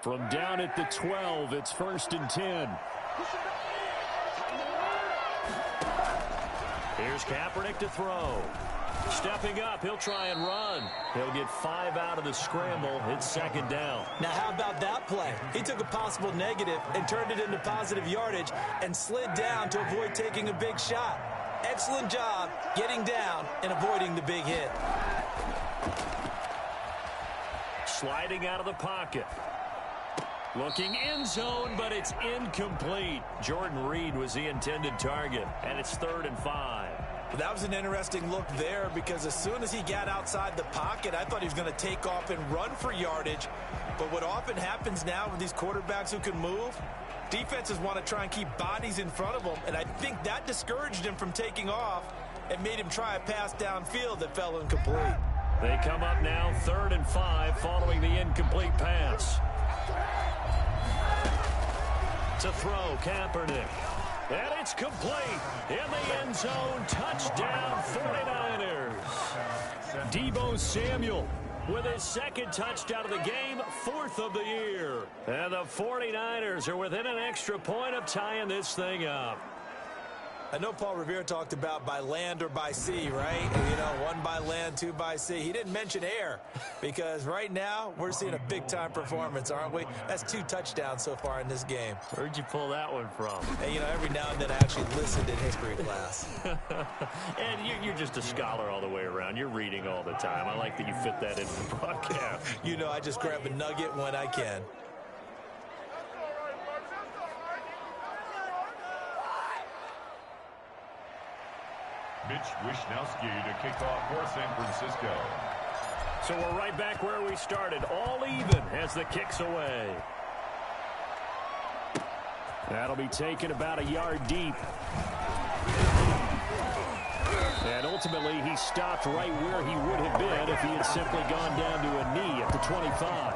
From down at the 12, it's 1st and 10. Here's Kaepernick to throw. Stepping up, he'll try and run. He'll get 5 out of the scramble. It's 2nd down. Now, how about that play? He took a possible negative and turned it into positive yardage and slid down to avoid taking a big shot. Excellent job getting down and avoiding the big hit. Sliding out of the pocket. Looking end zone, but it's incomplete. Jordan Reed was the intended target, and it's 3rd and 5. That was an interesting look there because as soon as he got outside the pocket, I thought he was going to take off and run for yardage. But what often happens now with these quarterbacks who can move, defenses want to try and keep bodies in front of them, and I think that discouraged him from taking off and made him try a pass downfield that fell incomplete. They come up now 3rd and 5 following the incomplete pass. To throw, Kaepernick. And it's complete. In the end zone, touchdown 49ers. Deebo Samuel with his 2nd touchdown of the game, 4th of the year. And the 49ers are within an extra point of tying this thing up. I know Paul Revere talked about by land or by sea, right? You know, 1 by land, 2 by sea. He didn't mention air because right now we're seeing a big-time performance, aren't we? That's 2 touchdowns so far in this game. Where'd you pull that one from? And, you know, every now and then I actually listened in history class. And you're just a scholar all the way around. You're reading all the time. I like that you fit that into the broadcast. You know, I just grab a nugget when I can. Mitch Wishnowski to kick off for San Francisco. So we're right back where we started, all even as the kick's away. That'll be taken about a yard deep. And ultimately, he stopped right where he would have been if he had simply gone down to a knee at the 25.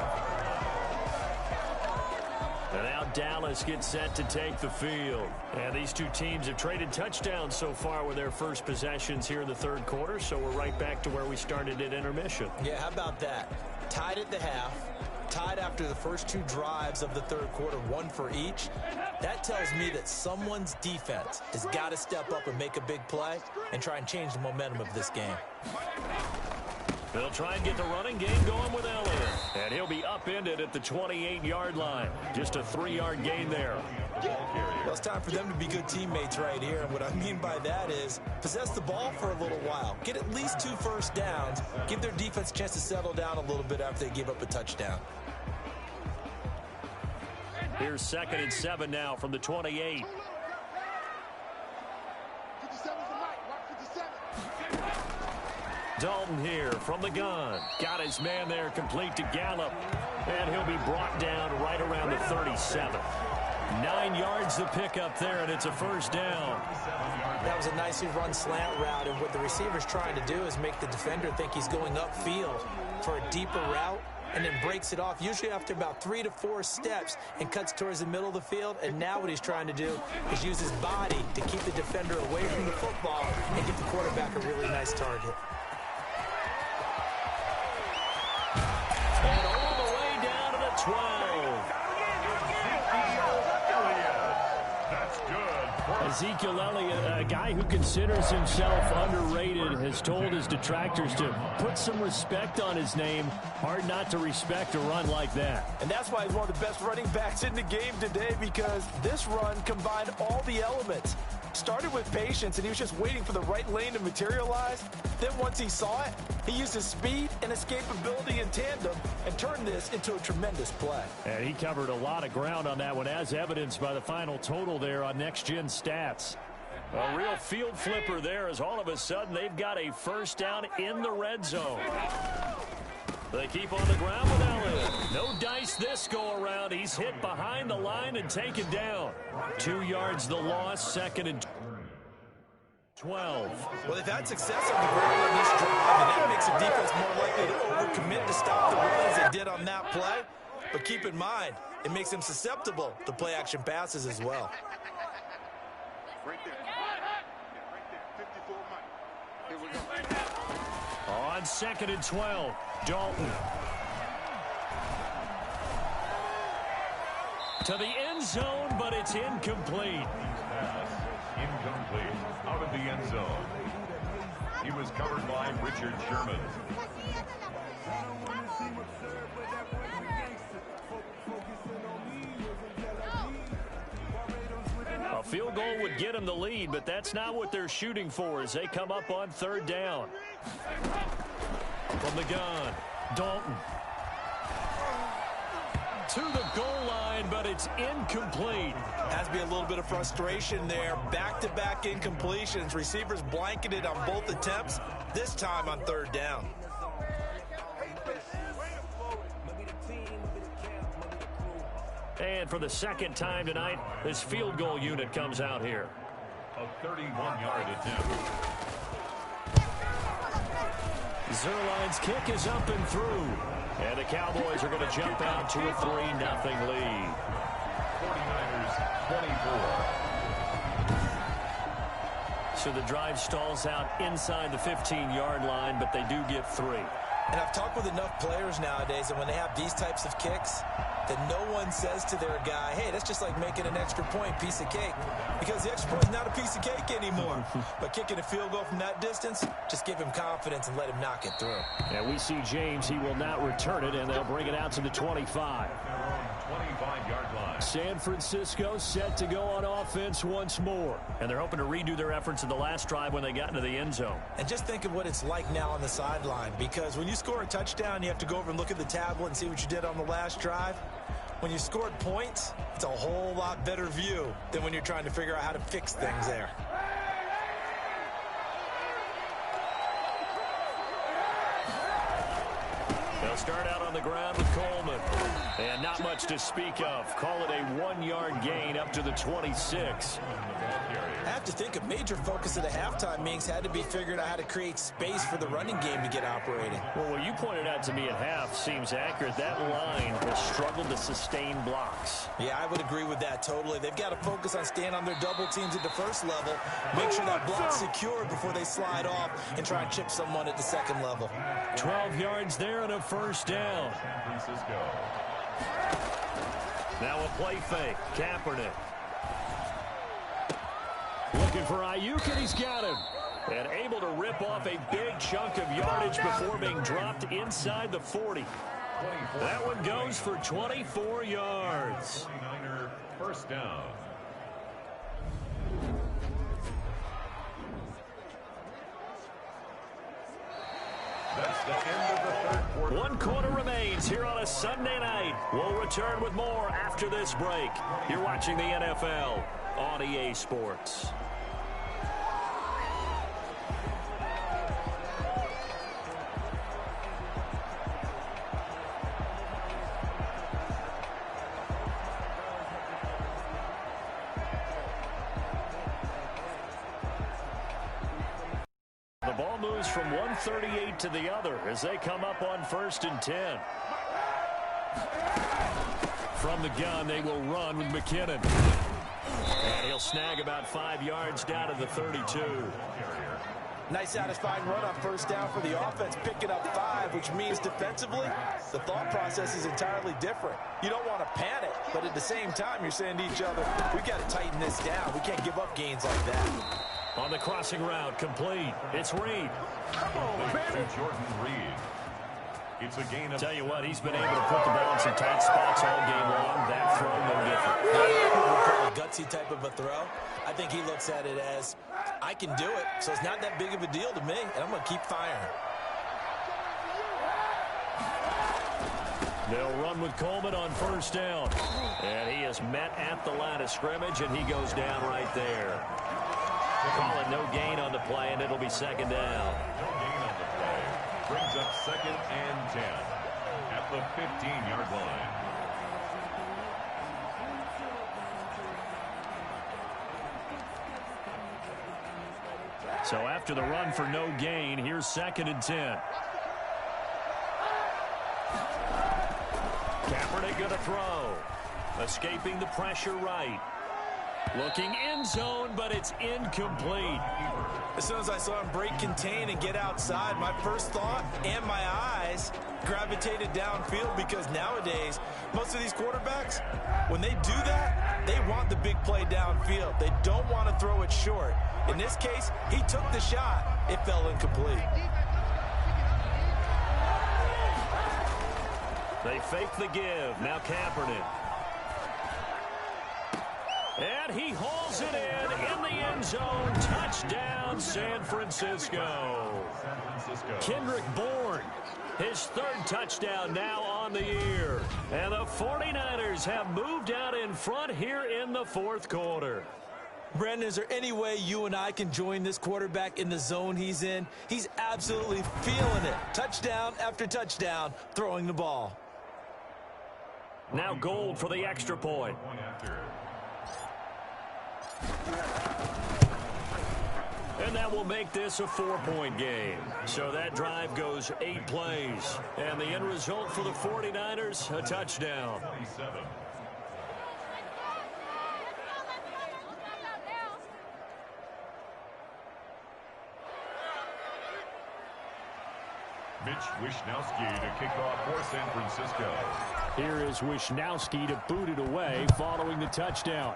Dallas get set to take the field. And these two teams have traded touchdowns so far with their first possessions here in the third quarter, so we're right back to where we started at intermission. Yeah, how about that? Tied at the half, tied after the first two drives of the third quarter, one for each. That tells me that someone's defense has got to step up and make a big play and try and change the momentum of this game. They'll try and get the running game going with Elliott. And he'll be upended at the 28-yard line. Just a 3-yard gain there. Well, it's time for them to be good teammates right here. And what I mean by that is possess the ball for a little while. Get at least 2 first downs. Give their defense a chance to settle down a little bit after they give up a touchdown. Here's 2nd and 7 now from the 28. Dalton here from the gun. Got his man there complete to Gallup. And he'll be brought down right around the 37. 9 yards to pick up there, and it's a first down. That was a nicely run slant route, and what the receiver's trying to do is make the defender think he's going upfield for a deeper route, and then breaks it off, usually after about 3 to 4 steps, and cuts towards the middle of the field. And now what he's trying to do is use his body to keep the defender away from the football and get the quarterback a really nice target. And all the way down to the 12. That's good. Ezekiel Elliott, a guy who considers himself underrated, has told his detractors to put some respect on his name. Hard not to respect a run like that. And that's why he's one of the best running backs in the game today, because this run combined all the elements. Started with patience, and he was just waiting for the right lane to materialize. Then once he saw it, he used his speed and escapability in tandem and turned this into a tremendous play. And he covered a lot of ground on that one, as evidenced by the final total there on Next Gen Stats. A real field flipper there, as all of a sudden they've got a first down in the red zone. They keep on the ground with Elliott. No dice this go around. He's hit behind the line and taken down. 2 yards the loss, 2nd and 12. Well, they've had success on the ground on this drive, and that makes the defense more likely to overcommit to stop the run as they did on that play. But keep in mind, it makes them susceptible to play action passes as well. Right there. Right there. 54 Mike. Here we go. On 2nd and 12, Dalton. To the end zone, but it's incomplete. Incomplete. Out of the end zone. He was covered by Richard Sherman. A field goal would get them the lead, but that's not what they're shooting for as they come up on 3rd down. From the gun, Dalton. To the goal line, but it's incomplete. Has to be a little bit of frustration there. Back-to-back incompletions. Receivers blanketed on both attempts, this time on 3rd down. And for the 2nd time tonight, this field goal unit comes out here. A 31-yard attempt. Zerline's kick is up and through. And the Cowboys are going to jump out to a 3-0 lead. 49ers 24. So the drive stalls out inside the 15-yard line, but they do get 3. And I've talked with enough players nowadays, and when they have these types of kicks, that no one says to their guy, hey, that's just like making an extra point, piece of cake. Because the extra point is not a piece of cake anymore. But kicking a field goal from that distance, just give him confidence and let him knock it through. And we see James, he will not return it, and they'll bring it out to the 25. 25-yard line. San Francisco set to go on offense once more. And they're hoping to redo their efforts in the last drive when they got into the end zone. And just think of what it's like now on the sideline, because when you score a touchdown, you have to go over and look at the tablet and see what you did on the last drive. When you scored points, it's a whole lot better view than when you're trying to figure out how to fix things there. They'll They'll start out on the ground with Coleman. And not much to speak of. Call it a 1-yard gain up to the 26. I have to think a major focus of the halftime meetings had to be figuring out how to create space for the running game to get operating. Well, what you pointed out to me at half seems accurate. That line has struggled to sustain blocks. Yeah, I would agree with that totally. They've got to focus on staying on their double teams at the first level, make sure that block's secured before they slide off and try and chip someone at the second level. 12 yards there and a first down. San Francisco. Now a play fake. Kaepernick. Looking for Ayuk, and he's got him. And able to rip off a big chunk of yardage before being dropped inside the 40. That one goes for 24 yards. 49er first down. That's the end of the third quarter. 1 quarter remains here on a Sunday night. We'll return with more after this break. You're watching the NFL on EA Sports. The ball moves from 138 to the other as they come up on 1st and 10. From the gun, they will run with McKinnon. And he'll snag about 5 yards down to the 32. Nice satisfying run on first down for the offense, picking up 5, which means defensively, the thought process is entirely different. You don't want to panic, but at the same time, you're saying to each other, we've got to tighten this down. We can't give up gains like that. On the crossing route, complete. It's Reed. Come on, baby. Jordan Reed. It's a gain of... Tell you what, he's been able to put the ball in some tight spots all game long. That throw, no different. A gutsy type of a throw. I think he looks at it as, I can do it, so it's not that big of a deal to me, and I'm going to keep firing. They'll run with Coleman on first down. And he is met at the line of scrimmage, and he goes down right there. Call it no gain on the play, and it'll be second down. No gain on the play. Brings up 2nd and 10 at the 15-yard line. So after the run for no gain, here's 2nd and 10. Kaepernick going to throw. Escaping the pressure right. Looking end zone, but it's incomplete. As soon as I saw him break contain and get outside, my first thought and my eyes gravitated downfield, because nowadays, most of these quarterbacks, when they do that, they want the big play downfield. They don't want to throw it short. In this case, he took the shot. It fell incomplete. They fake the give. Now Kaepernick. And he hauls it in the end zone. Touchdown, San Francisco. Kendrick Bourne, his 3rd touchdown now on the year. And the 49ers have moved out in front here in the 4th quarter. Brandon, is there any way you and I can join this quarterback in the zone he's in? He's absolutely feeling it. Touchdown after touchdown, throwing the ball. Now Gold for the extra point. And that will make this a 4-point game. So that drive goes 8 plays. And the end result for the 49ers, a touchdown. Mitch Wishnowsky to kick off for San Francisco. Here is Wishnowsky to boot it away following the touchdown.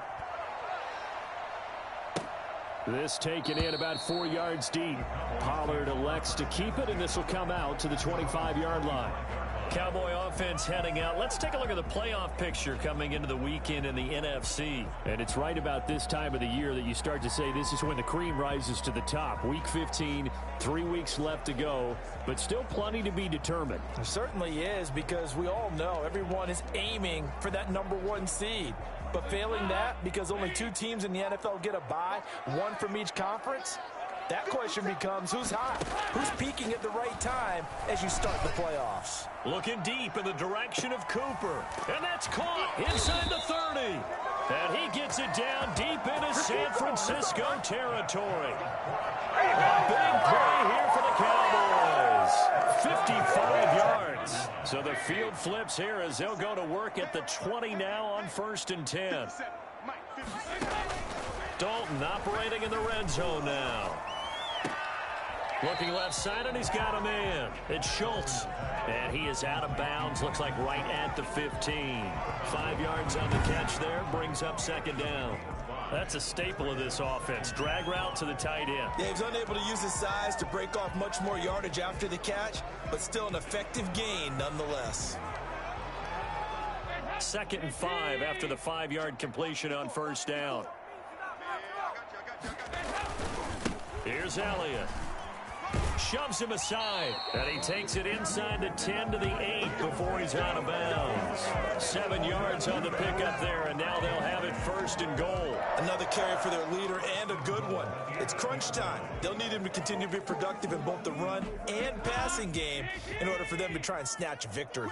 This taken in about 4 yards deep. Pollard elects to keep it, and this will come out to the 25-yard line. Cowboy offense heading out. Let's take a look at the playoff picture coming into the weekend in the NFC. And it's right about this time of the year that you start to say this is when the cream rises to the top. Week 15, 3 weeks left to go, but still plenty to be determined. There certainly is, because we all know everyone is aiming for that #1 seed. But failing that, because only 2 teams in the NFL get a bye, 1 from each conference, That question becomes, who's hot? Who's peaking at the right time as you start the playoffs? Looking deep in the direction of Cooper. And that's caught inside the 30. And he gets it down deep into San Francisco territory. A big play here for the Cowboys. 55 yards. So the field flips here as they'll go to work at the 20 now on 1st and 10. Dalton operating in the red zone now. Looking left side, and he's got a man. It's Schultz. And he is out of bounds. Looks like right at the 15. 5 yards on the catch there. Brings up 2nd down. That's a staple of this offense. Drag route to the tight end. Yeah, he's unable to use his size to break off much more yardage after the catch, but still an effective gain nonetheless. 2nd and 5 after the 5-yard completion on 1st down. Here's Elliott. Shoves him aside, and he takes it inside the 10 to the 8 before he's out of bounds. 7 yards on the pickup there, and now they'll have it 1st and goal. Another carry for their leader, and a good one. It's crunch time. They'll need him to continue to be productive in both the run and passing game in order for them to try and snatch a victory.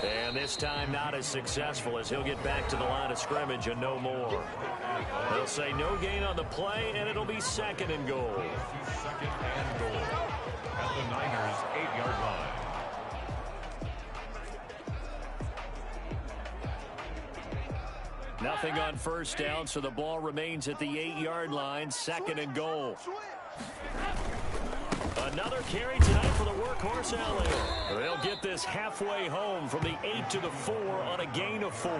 And this time not as successful as he'll get back to the line of scrimmage and no more. They'll say no gain on the play, and it'll be 2nd and goal. 2nd and goal at the Niners' 8-yard line. Nothing on 1st down, so the ball remains at the 8-yard line. 2nd and goal. Another carry tonight for the workhorse Elliott. They'll get this halfway home from the 8 to the 4 on a gain of 4.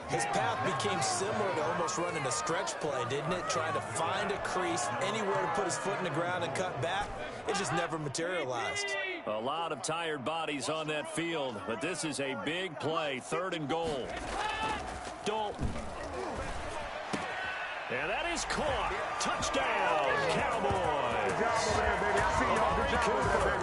His path became similar to almost running a stretch play, didn't it? Trying to find a crease, anywhere to put his foot in the ground and cut back. It just never materialized. A lot of tired bodies on that field, but this is a big play. 3rd and goal. Dalton. And that is caught. Touchdown, Cowboys. Amari Cooper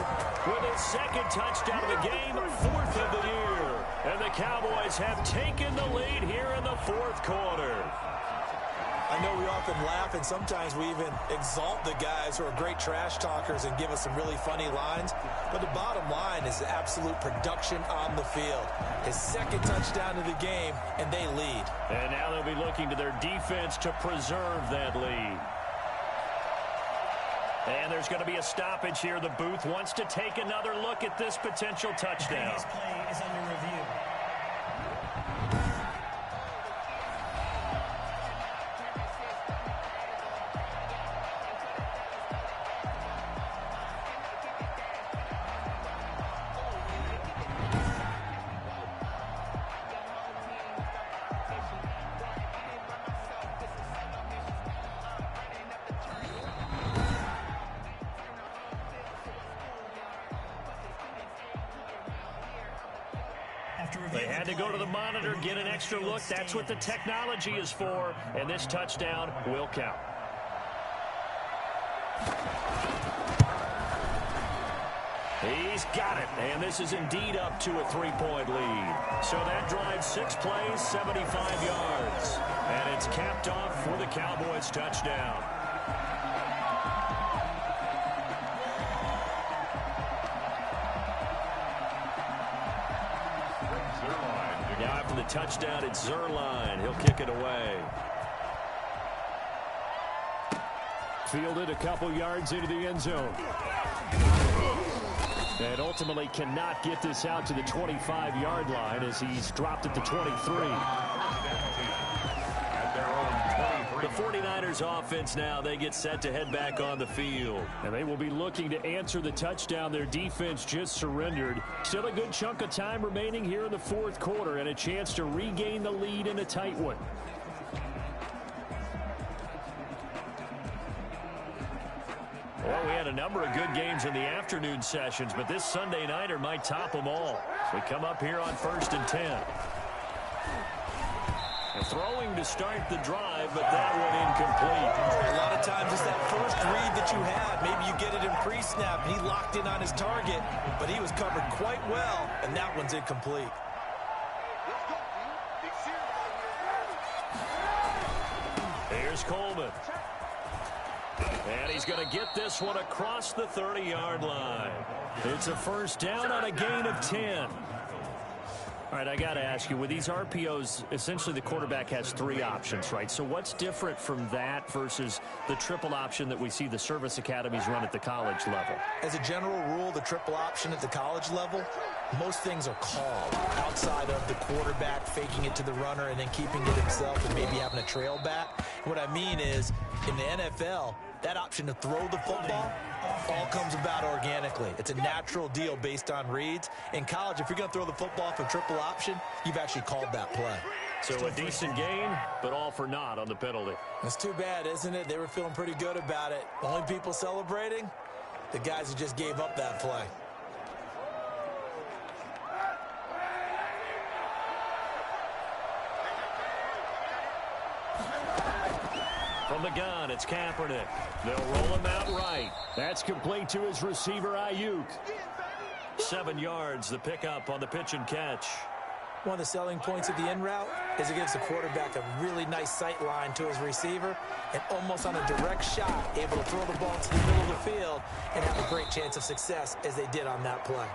with his 2nd touchdown of the game, 4th of the year. And the Cowboys have taken the lead here in the 4th quarter. I know we often laugh, and sometimes we even exalt the guys who are great trash talkers and give us some really funny lines. But the bottom line is the absolute production on the field. His 2nd touchdown of the game, and they lead. And now they'll be looking to their defense to preserve that lead. And there's going to be a stoppage here. The booth wants to take another look at this potential touchdown. This play is under review. They had to go to the monitor, get an extra look. That's what the technology is for, and this touchdown will count. He's got it, and this is indeed up to a 3-point lead. So that drives 6 plays, 75 yards. And it's capped off for the Cowboys touchdown. Now after the touchdown, it's Zerline. He'll kick it away. Fielded a couple yards into the end zone. And ultimately cannot get this out to the 25-yard line as he's dropped at the 23. The 49ers offense now, they get set to head back on the field. And they will be looking to answer the touchdown their defense just surrendered. Still a good chunk of time remaining here in the 4th quarter and a chance to regain the lead in a tight one. Well, we had a number of good games in the afternoon sessions, but this Sunday nighter might top them all. So we come up here on 1st and 10. And throwing to start the drive, but that one incomplete. A lot of times it's that first read that you had. Maybe you get it in pre-snap. He locked in on his target, but he was covered quite well, and that one's incomplete. Here's Coleman. And he's going to get this one across the 30-yard line. It's a first down on a gain of 10. All right, I got to ask you, with these RPOs, essentially the quarterback has 3 options, right? So what's different from that versus the triple option that we see the service academies run at the college level? As a general rule, the triple option at the college level, most things are called outside of the quarterback faking it to the runner and then keeping it himself and maybe having a trail back. What I mean is, in the NFL, that option to throw the football all comes about organically. It's a natural deal based on reads. In college, if you're going to throw the football from triple option, you've actually called that play. So a decent gain, but all for naught on the penalty. It's too bad, isn't it? They were feeling pretty good about it. Only people celebrating, the guys who just gave up that play. From the gun, it's Kaepernick. They'll roll him out right. That's complete to his receiver, Ayuk. 7 yards, the pickup on the pitch and catch. One of the selling points of the in route is it gives the quarterback a really nice sight line to his receiver and almost on a direct shot, able to throw the ball to the middle of the field and have a great chance of success as they did on that play.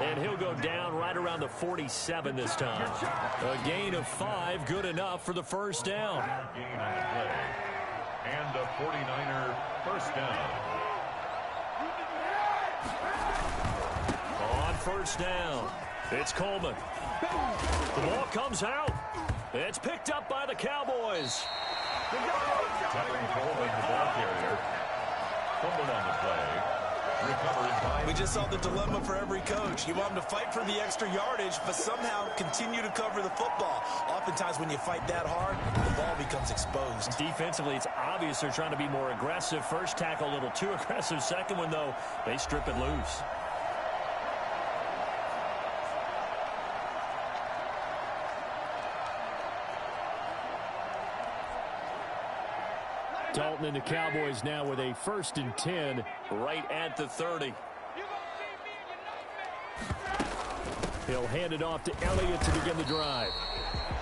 And he'll go down right around the 47 this time. A gain of 5, good enough for the first down. Gain on the play. And a 49er first down. On first down, it's Coleman. The ball comes out. It's picked up by the Cowboys. Tackling Coleman, the ball carrier. Fumbled on the play. Recovered. We just saw the dilemma for every coach. You want them to fight for the extra yardage, but somehow continue to cover the football. Oftentimes when you fight that hard, the ball becomes exposed. Defensively, it's obvious they're trying to be more aggressive. First tackle a little too aggressive. Second one, though, they strip it loose. Dalton and the Cowboys now with a 1st and 10 right at the 30. He'll hand it off to Elliott to begin the drive.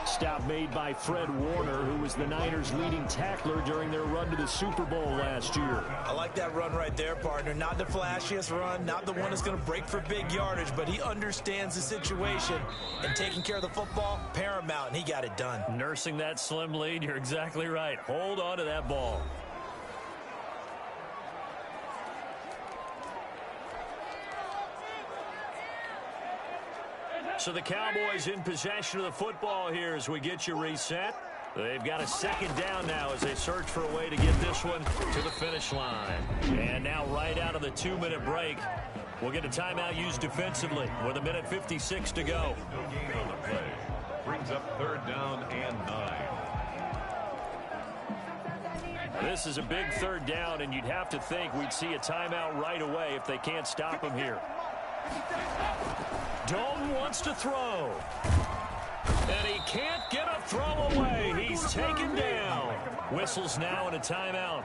Stop made by Fred Warner, who was the Niners' leading tackler during their run to the Super Bowl last year. I like that run right there, partner. Not the flashiest run, not the one that's going to break for big yardage, but he understands the situation, and taking care of the football, paramount, and he got it done. Nursing that slim lead, you're exactly right. Hold on to that ball. So the Cowboys in possession of the football here as we get you reset. They've got a 2nd down now as they search for a way to get this one to the finish line. And now right out of the 2-minute break, we'll get a timeout used defensively with 1:56 to go. No gain on the play. Brings up 3rd down and 9. This is a big 3rd down, and you'd have to think we'd see a timeout right away if they can't stop him here. Dalton wants to throw. And he can't get a throw away. He's taken down. Whistles now and a timeout.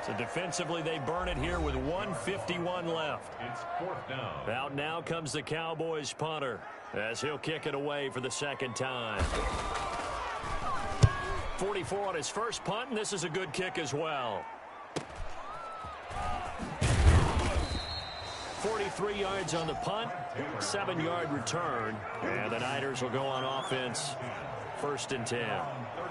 So defensively, they burn it here with 1:51 left. It's 4th down. Out now comes the Cowboys punter as he'll kick it away for the 2nd time. 44 on his first punt, and this is a good kick as well. 43 yards on the punt, 7-yard return, and the Niners will go on offense, 1st and 10.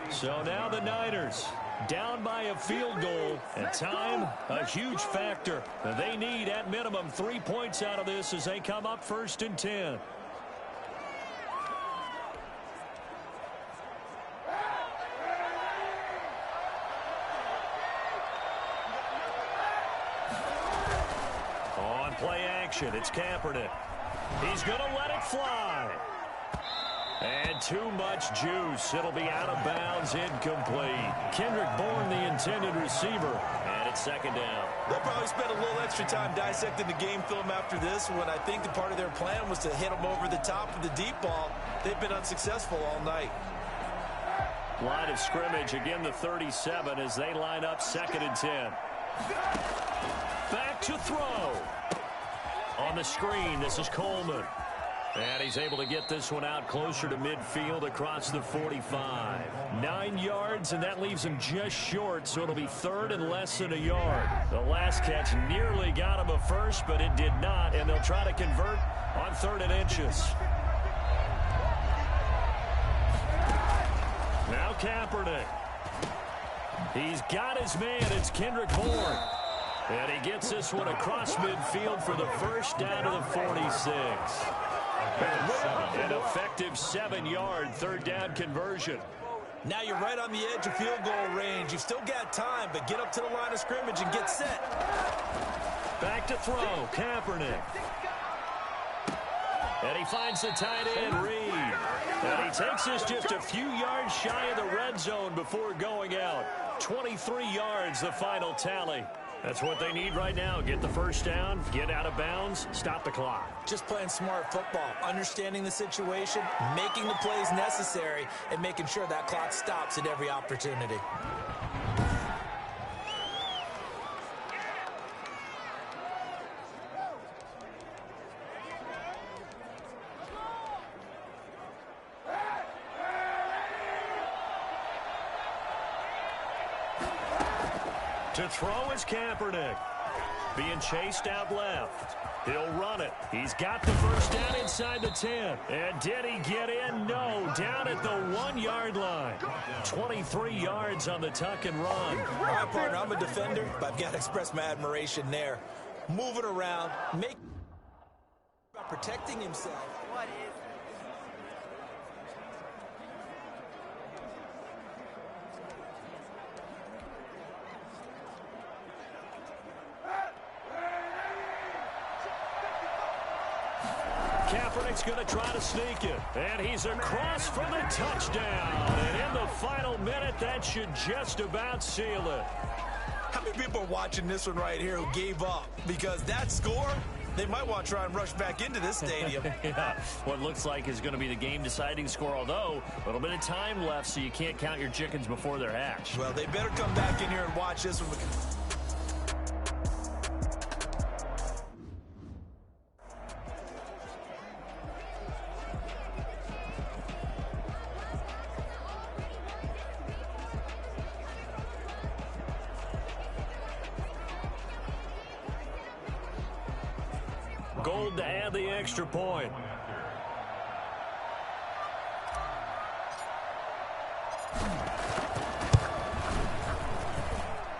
So now the Niners down by a field goal, and time, a huge factor. They need at minimum 3 points out of this as they come up 1st and 10. Play action. It's Kaepernick. He's going to let it fly. And too much juice. It'll be out of bounds, incomplete. Kendrick Bourne, the intended receiver. And it's 2nd down. They'll probably spend a little extra time dissecting the game film after this one. I think the part of their plan was to hit them over the top of the deep ball. They've been unsuccessful all night. Line of scrimmage, again the 37 as they line up 2nd and 10. Back to throw. On the screen, this is Coleman. And he's able to get this one out closer to midfield across the 45. 9 yards, and that leaves him just short, so it'll be 3rd and less than a yard. The last catch nearly got him a first, but it did not, and they'll try to convert on 3rd and inches. Now Kaepernick. He's got his man. It's Kendrick Bourne. And he gets this one across midfield for the first down to the 46. An effective 7-yard 3rd down conversion. Now you're right on the edge of field goal range. You've still got time, but get up to the line of scrimmage and get set. Back to throw, Kaepernick. And he finds the tight end, Reed. And he takes this just a few yards shy of the red zone before going out. 23 yards, the final tally. That's what they need right now. Get the first down, get out of bounds, stop the clock. Just playing smart football, understanding the situation, making the plays necessary, and making sure that clock stops at every opportunity. To throw is Kaepernick. Being chased out left. He'll run it. He's got the first down inside the 10. And did he get in? No. Down at the 1-yard line. 23 yards on the tuck and run. All right, partner, I'm a defender, but I've got to express my admiration there. Moving around, protecting himself. What is Kaepernick's going to try to sneak it. And he's across for the touchdown. And in the final minute, that should just about seal it. How many people are watching this one right here who gave up? Because that score, they might want to try and rush back into this stadium. Yeah, what looks like is going to be the game-deciding score, although a little bit of time left, so you can't count your chickens before they're hatched. Well, they better come back in here and watch this one. Gold to add the extra point.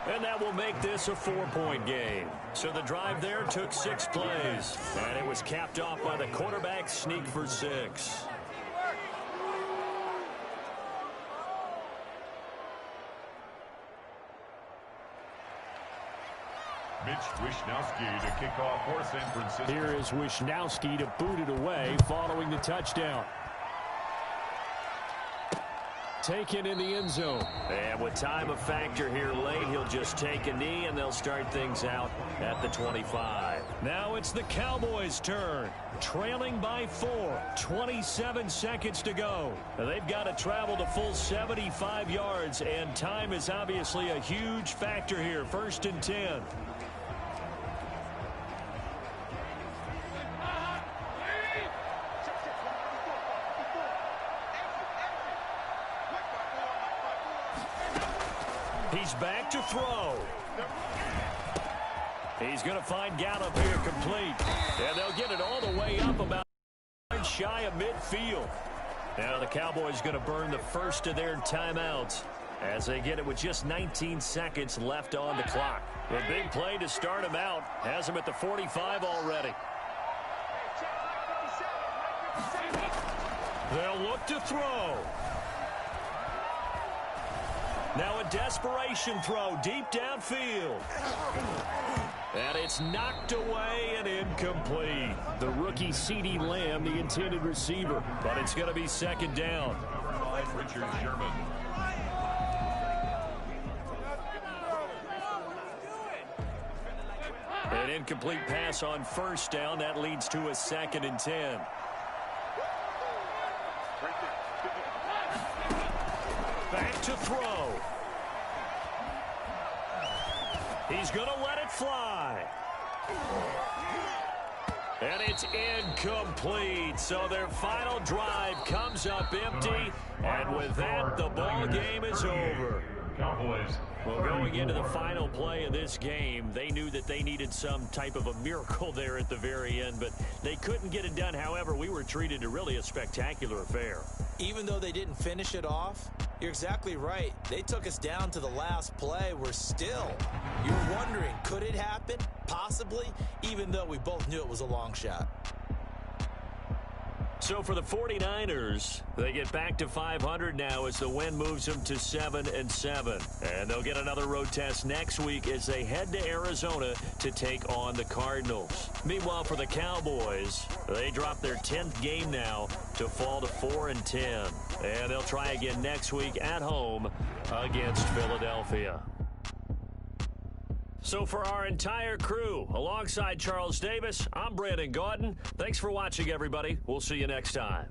And that will make this a 4-point game. So the drive there took 6 plays. And it was capped off by the quarterback sneak for 6. Mitch Wishnowsky to kick off for San Francisco. Here is Wishnowsky to boot it away following the touchdown. Taken in the end zone. And with time a factor here late, he'll just take a knee and they'll start things out at the 25. Now it's the Cowboys' turn. Trailing by 4. 27 seconds to go. Now they've got to travel the full 75 yards, and time is obviously a huge factor here. 1st and 10. He's back to throw. He's going to find Gallup here complete. And they'll get it all the way up about shy of midfield. Now the Cowboys going to burn the first of their timeouts as they get it with just 19 seconds left on the clock. A big play to start him out. Has him at the 45 already. They'll look to throw. Now a desperation throw deep downfield. And it's knocked away and incomplete. The rookie CeeDee Lamb, the intended receiver. But it's going to be 2nd down. Richard Sherman. An incomplete pass on 1st down. That leads to a 2nd and 10. Back to throw. He's going to let it fly. And it's incomplete. So their final drive comes up empty. And with that, the ball game is over. Cowboys. Well, going into the final play of this game, they knew that they needed some type of a miracle there at the very end, but they couldn't get it done. However, we were treated to really a spectacular affair. Even though they didn't finish it off, you're exactly right. They took us down to the last play. We're still, you're wondering, could it happen? Possibly, even though we both knew it was a long shot. So for the 49ers, they get back to 500 now as the win moves them to 7-7. And they'll get another road test next week as they head to Arizona to take on the Cardinals. Meanwhile, for the Cowboys, they drop their 10th game now to fall to 4-10. And they'll try again next week at home against Philadelphia. So for our entire crew, alongside Charles Davis, I'm Brandon Gaudin. Thanks for watching, everybody. We'll see you next time.